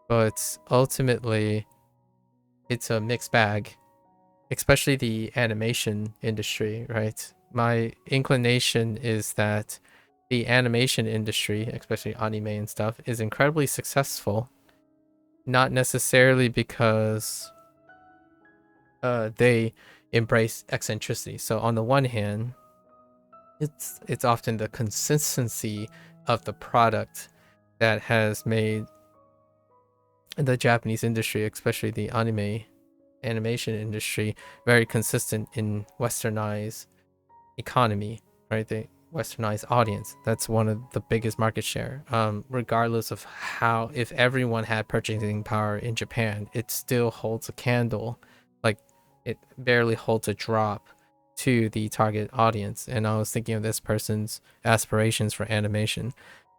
but ultimately it's a mixed bag, especially the animation industry, right? My inclination is that the animation industry, especially anime and stuff, is incredibly successful, not necessarily because they embrace eccentricity. So on the one hand, it's often the consistency of the product that has made the Japanese industry, especially the animation industry, very consistent in westernized economy, right? The westernized audience. That's one of the biggest market share. Regardless of how, if everyone had purchasing power in Japan, it still holds a candle, like it barely holds a drop to the target audience. And I was thinking of this person's aspirations for animation.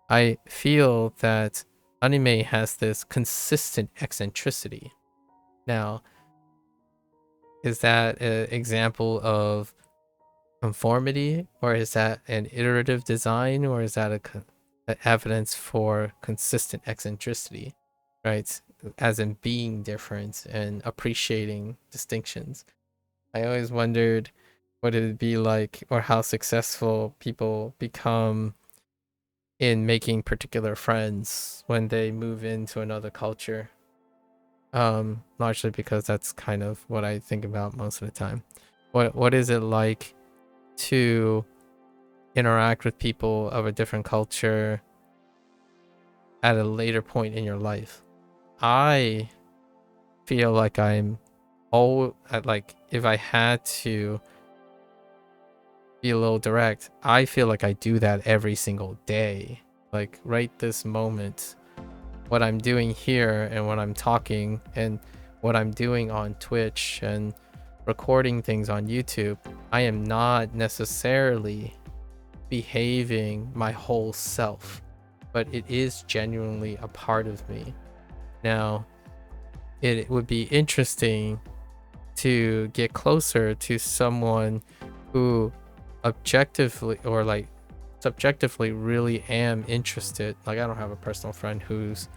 I feel that anime has this consistent eccentricity. Now, is that an example of conformity, or is that an iterative design, or is that a evidence for consistent eccentricity, right? As in being different and appreciating distinctions. I always wondered what it would be like, or how successful people become in making particular friends when they move into another culture. Largely because that's kind of what I think about most of the time. What is it like to interact with people of a different culture at a later point in your life? I feel like if I had to be a little direct, I feel like I do that every single day. Like right this moment, what I'm doing here and what I'm talking and what I'm doing on Twitch and recording things on YouTube, I am not necessarily behaving my whole self, but it is genuinely a part of me. Now, it would be interesting to get closer to someone who objectively or like subjectively really am interested. Like, I don't have a personal friend who's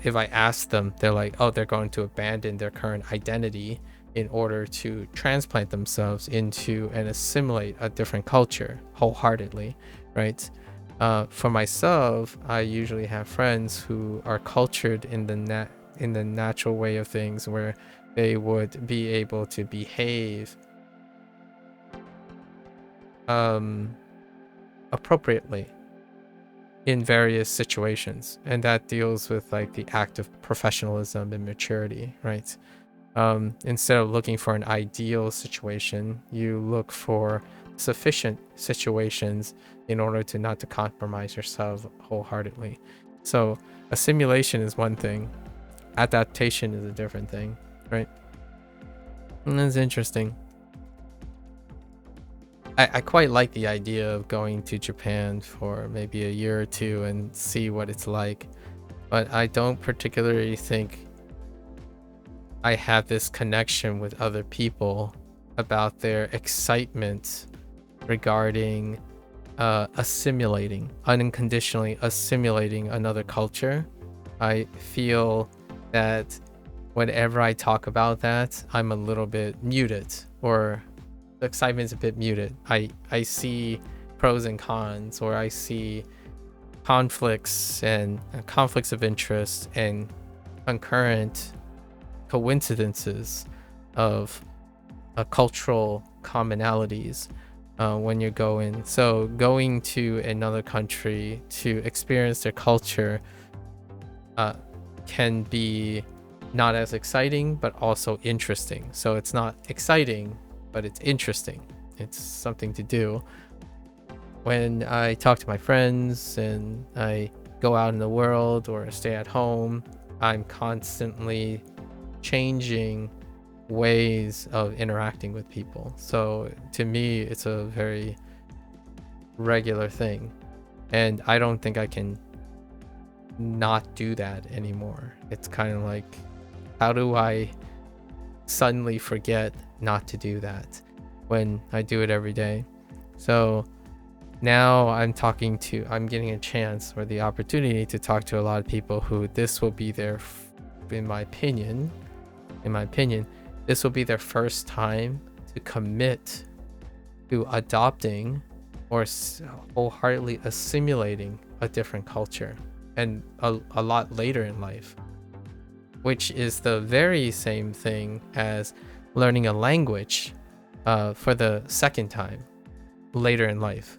if I ask them, they're like, oh, they're going to abandon their current identity in order to transplant themselves into and assimilate a different culture wholeheartedly, right? For myself, I usually have friends who are cultured in the natural way of things, where they would be able to behave appropriately in various situations, and that deals with like the act of professionalism and maturity, right? Instead of looking for an ideal situation, you look for sufficient situations in order to not to compromise yourself wholeheartedly. So assimilation is one thing, adaptation is a different thing, right? And that's interesting. I quite like the idea of going to Japan for maybe a year or two and see what it's like, but I don't particularly think I have this connection with other people about their excitement regarding unconditionally assimilating another culture I feel that whenever I talk about that, I'm a little bit muted, or the excitement's a bit muted. I see pros and cons, or I see conflicts and conflicts of interest and concurrent coincidences of cultural commonalities when you're going. So going to another country to experience their culture can be not as exciting, but also interesting. So it's not exciting, but it's interesting. It's something to do. When I talk to my friends and I go out in the world or stay at home, I'm constantly changing ways of interacting with people. So to me, it's a very regular thing. And I don't think I can not do that anymore. It's kind of like, how do I suddenly forget not to do that when I do it every day? So now I'm getting a chance or the opportunity to talk to a lot of people who this will be their, in my opinion, this will be their first time to commit to adopting or wholeheartedly assimilating a different culture, and a lot later in life, which is the very same thing as learning a language for the second time later in life.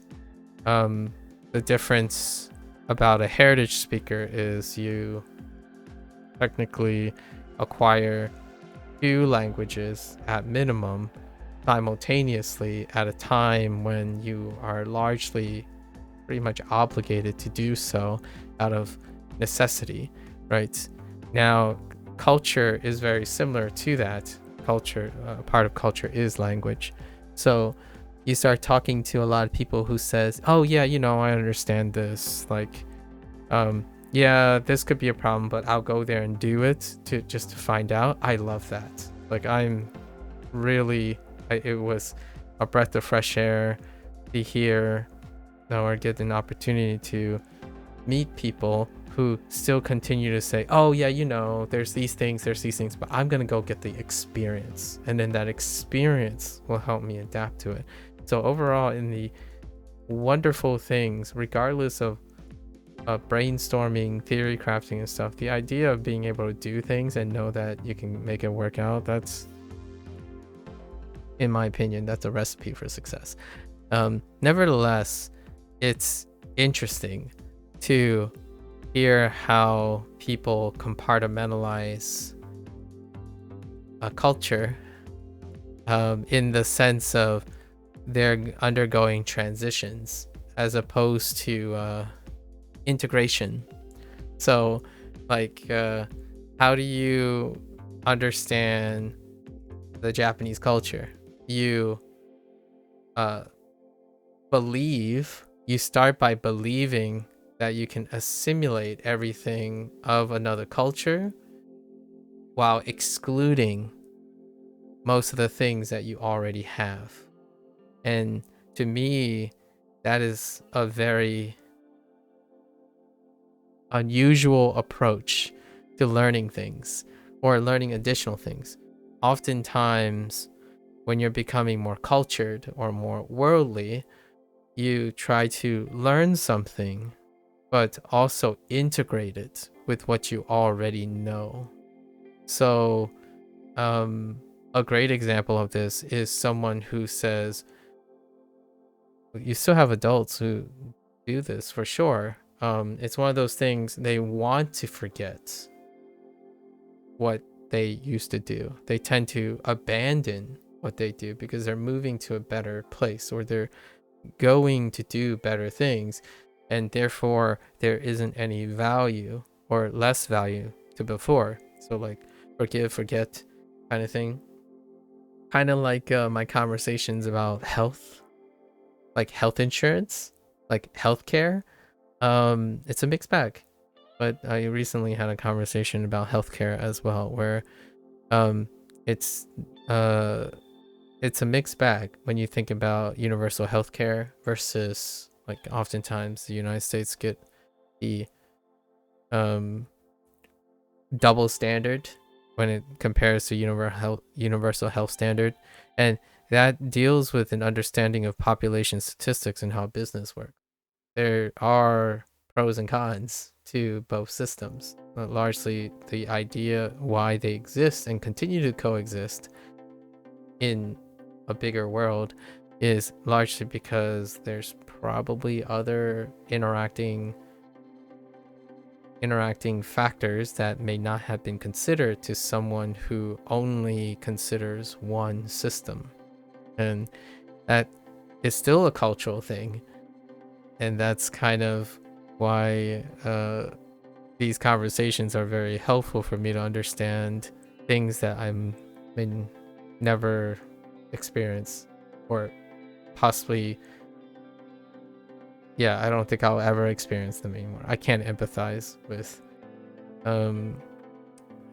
The difference about a heritage speaker is you technically acquire 2 languages at minimum simultaneously at a time when you are largely pretty much obligated to do so out of necessity, right? Now, culture is very similar to that. Culture, part of culture is language. So you start talking to a lot of people who says, oh yeah, I understand this, like yeah, this could be a problem, but I'll go there and do it to find out. I love that. Like, it was a breath of fresh air to hear or get an opportunity to meet people who still continue to say, oh yeah, there's these things, but I'm gonna go get the experience, and then that experience will help me adapt to it. So overall, in the wonderful things, regardless of brainstorming, theory crafting and stuff, the idea of being able to do things and know that you can make it work out, that's, in my opinion, that's a recipe for success. Nevertheless, it's interesting to hear how people compartmentalize a culture in the sense of they're undergoing transitions as opposed to integration. So like how do you understand the Japanese culture? You start by believing that you can assimilate everything of another culture while excluding most of the things that you already have. And to me, that is a very unusual approach to learning things or learning additional things. Oftentimes, when you're becoming more cultured or more worldly, you try to learn something, but also integrate it with what you already know. So, a great example of this is someone who says, you still have adults who do this for sure. It's one of those things, they want to forget what they used to do. They tend to abandon what they do because they're moving to a better place or they're going to do better things, and therefore there isn't any value or less value to before. So like forgive, forget kind of thing. Kind of like my conversations about health, like health insurance, like healthcare. It's a mixed bag, but I recently had a conversation about healthcare as well, where it's a mixed bag when you think about universal healthcare versus, like, oftentimes the United States get the double standard when it compares to universal health standard, and that deals with an understanding of population statistics and how business works. There are pros and cons to both systems, but largely the idea why they exist and continue to coexist in a bigger world is largely because there's probably other interacting factors that may not have been considered to someone who only considers one system. And that is still a cultural thing. And that's kind of why these conversations are very helpful for me to understand things that I'm never experience, or possibly, I don't think I'll ever experience them anymore. I can't empathize with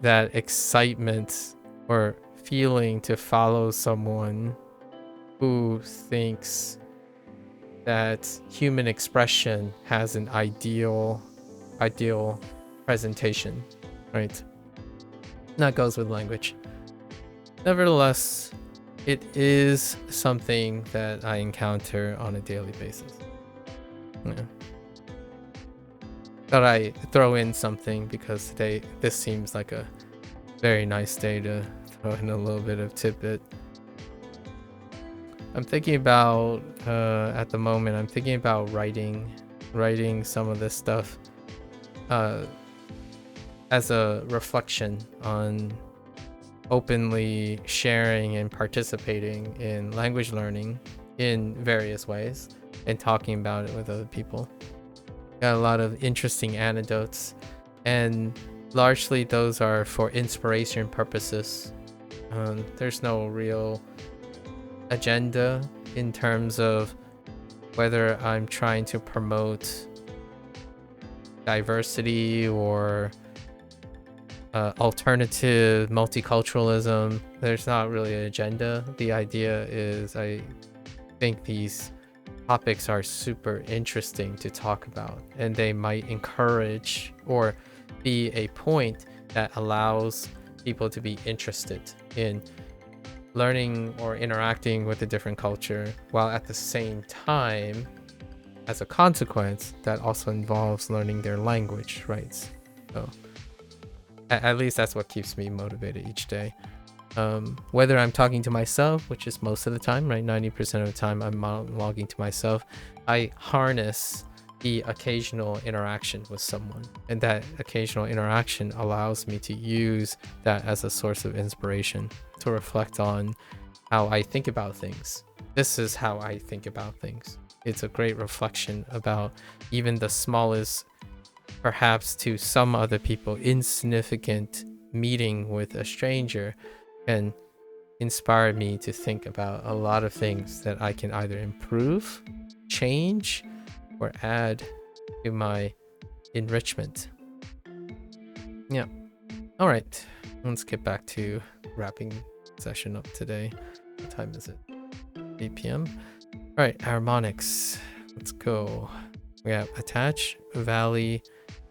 that excitement or feeling to follow someone who thinks that human expression has an ideal presentation, right? That goes with language. Nevertheless, it is something that I encounter on a daily basis. Yeah. Thought I throw in something because this seems like a very nice day to throw in a little bit of tidbit. I'm thinking about, at the moment, I'm thinking about writing some of this stuff as a reflection on openly sharing and participating in language learning in various ways and talking about it with other people. Got a lot of interesting anecdotes, and largely those are for inspiration purposes. There's no real agenda in terms of whether I'm trying to promote diversity or alternative multiculturalism. There's not really an agenda. The idea is, I think these topics are super interesting to talk about, and they might encourage or be a point that allows people to be interested in learning or interacting with a different culture, while at the same time, as a consequence, that also involves learning their language, right? So at least that's what keeps me motivated each day. Whether I'm talking to myself, which is most of the time, right? 90% of the time I'm monologuing to myself, I harness the occasional interaction with someone, and that occasional interaction allows me to use that as a source of inspiration to reflect on how I think about things. This is how I think about things. It's a great reflection about even the smallest, perhaps to some other people, insignificant meeting with a stranger can inspire me to think about a lot of things that I can either improve, change, or add to my enrichment. Yeah. All right. Let's get back to wrapping session up today. What time is it? 8 p.m. All right. Harmonics. Let's go. We have attach, valley,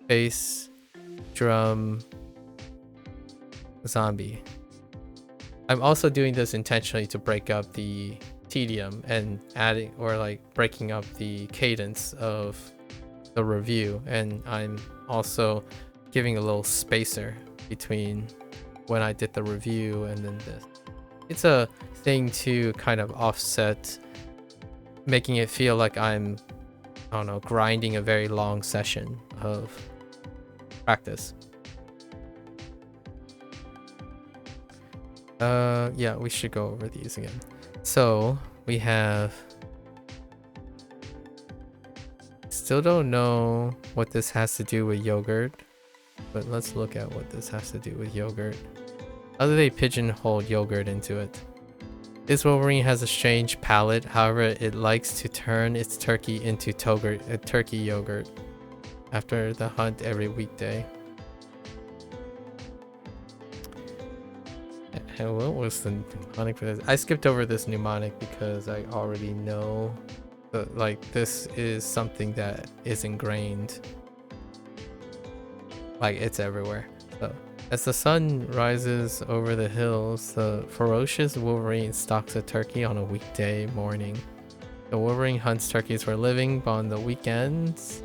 bass, drum, zombie. I'm also doing this intentionally to break up the tedium and adding, or like breaking up the cadence of the review, and I'm also giving a little spacer between when I did the review and then this. It's a thing to kind of offset, making it feel like I'm, I don't know, grinding a very long session of practice. Yeah, we should go over these again. So we have, still don't know what this has to do with yogurt, but let's look at what this has to do with yogurt. How do they pigeonhole yogurt into it? This Wolverine has a strange palate, however it likes to turn its turkey into turkey yogurt after the hunt every weekday. And what was the mnemonic for this? I skipped over this mnemonic because I already know that, like, this is something that is ingrained. Like, it's everywhere. So As the sun rises over the hills, the ferocious wolverine stalks a turkey on a weekday morning. The wolverine hunts turkeys for a living, but on the weekends,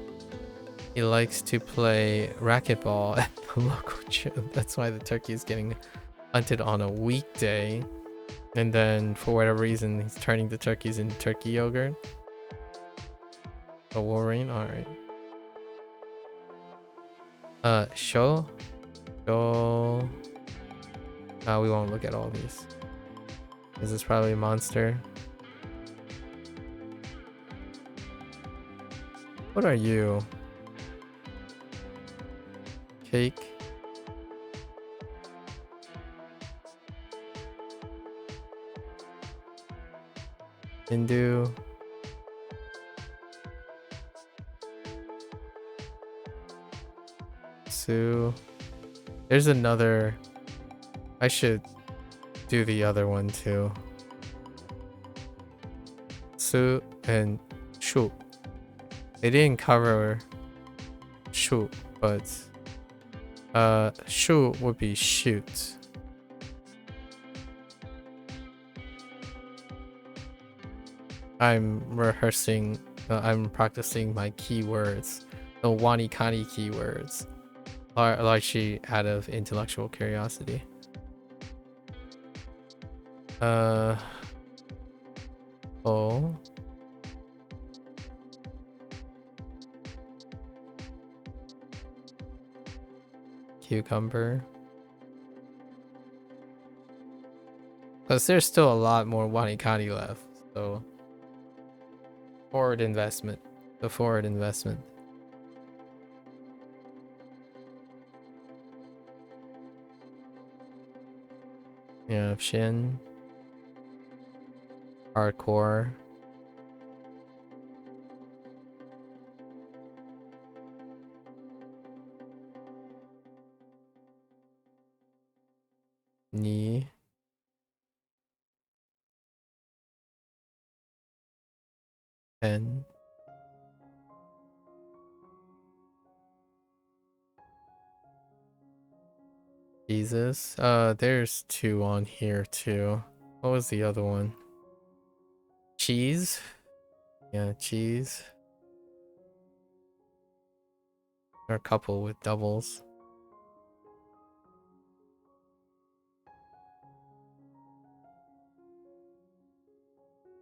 he likes to play racquetball at the local gym. That's why the turkey is getting hunted on a weekday. And then, for whatever reason, he's turning the turkeys into turkey yogurt. The wolverine? Alright. Show? Show... we won't look at all these. This is probably a monster. What are you? Cake? Hindu? Sue? There's another... I should do the other one too. Su and Shu. They didn't cover Shu, but Shu would be shoot. I'm rehearsing, I'm practicing my keywords, the WaniKani keywords, largely out of intellectual curiosity. Oh. Cucumber. Because there's still a lot more WaniKani left, so forward investment. The forward investment. Yeah, Shin. Hardcore. Knee. Pen. Jesus. There's two on here too. What was the other one? Cheese? Yeah, cheese. Or a couple with doubles.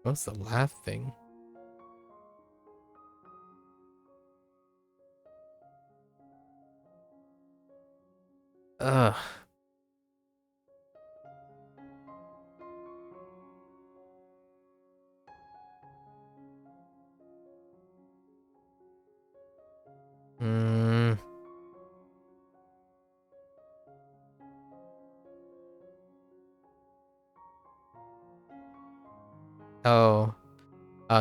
What's the laugh thing? Ugh. Oh.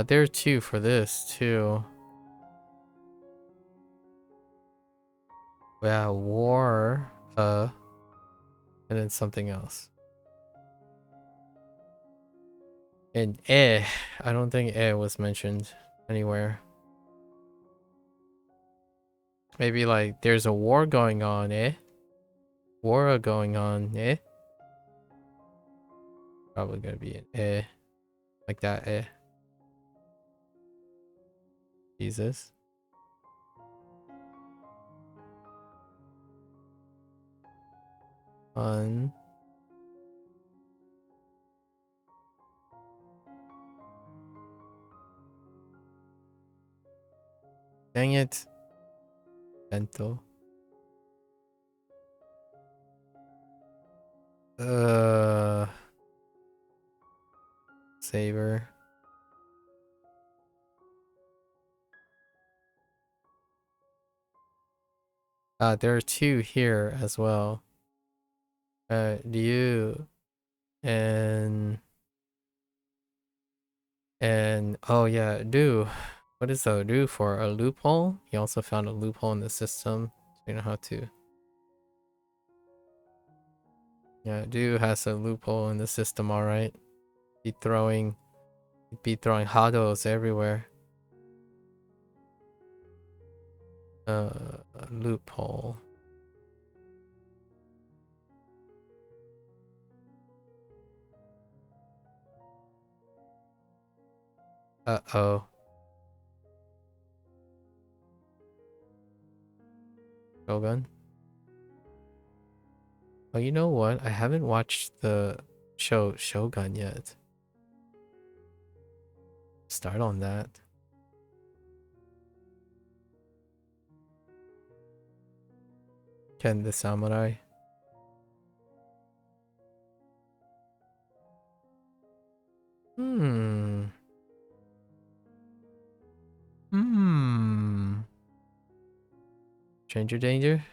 There are two for this too. Yeah, war. And then something else. And I don't think was mentioned anywhere. Maybe like there's a war going on, War going on, Probably gonna be an like that, Jesus. Fun. Dang it. Bento. Saber. There are two here as well. Liu and oh yeah, do. What is the do for? A loophole? He also found a loophole in the system. So you know how to. Yeah, do has a loophole in the system, alright. Be throwing hados everywhere. Loophole. Uh-oh. Shogun? Oh, you know what? I haven't watched the show Shogun yet. Start on that. Ken the Samurai. Hmm. Stranger Danger?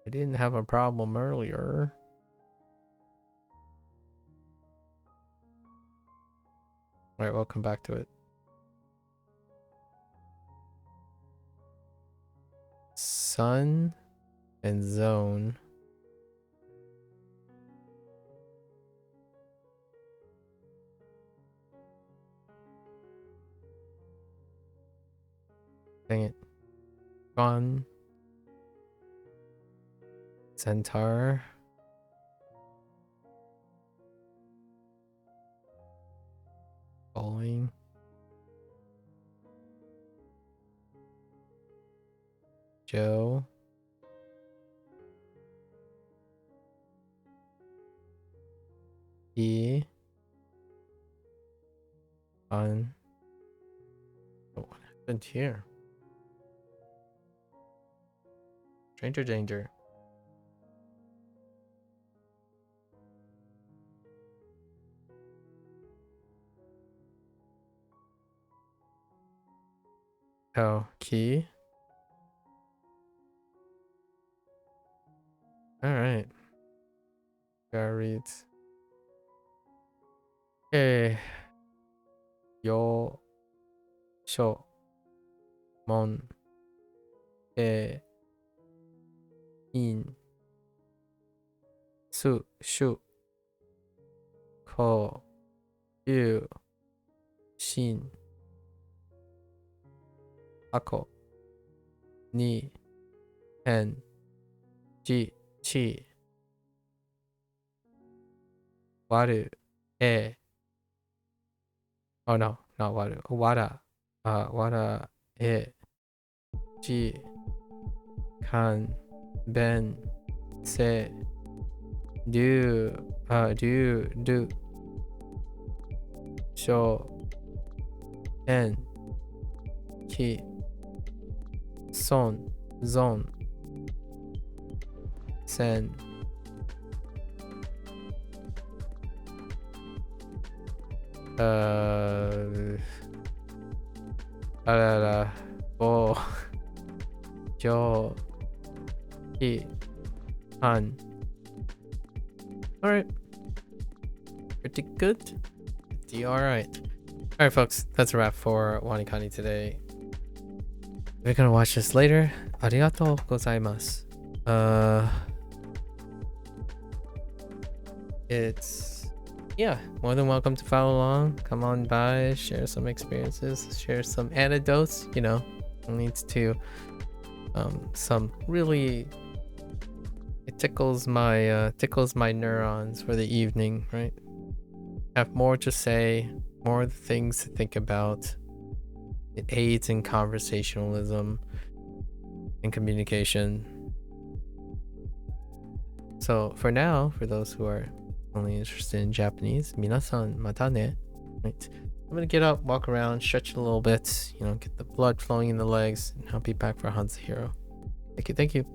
I didn't have a problem earlier. Alright, welcome back to it. Sun and Zone. Dang it. Fun. Centaur. Bowling. Joe. E. Fun. Oh, what happened here? Stranger Danger. Oh, key. Alright. Gotta read. Okay. Yo. Sho. Mon. E. In. Su. Shu. Ko. Yu. Shin. Ako. Ni. En. Ji. Chi. Waru. E. Oh no, not waru. Wada. Wada. E. Ji. Kan. Ben. Se. Do. Do. Sho. En. Ki. Son. Zon. Sen. Bo. Jo. Ki. Han. Alright. Pretty good. Pretty alright. Alright folks, that's a wrap for WaniKani today. We're gonna watch this later. Arigatou gozaimasu. It's, yeah, more than welcome to follow along. Come on by, share some experiences, share some anecdotes, you know, leads to some really, it tickles my neurons for the evening, right? Have more to say, more things to think about. It aids in conversationalism and communication. So for now, for those who are only interested in Japanese, minasan mata ne. Right. I'm gonna get up, walk around, stretch a little bit, you know, get the blood flowing in the legs, and I'll be back for Han's Hero. Thank you.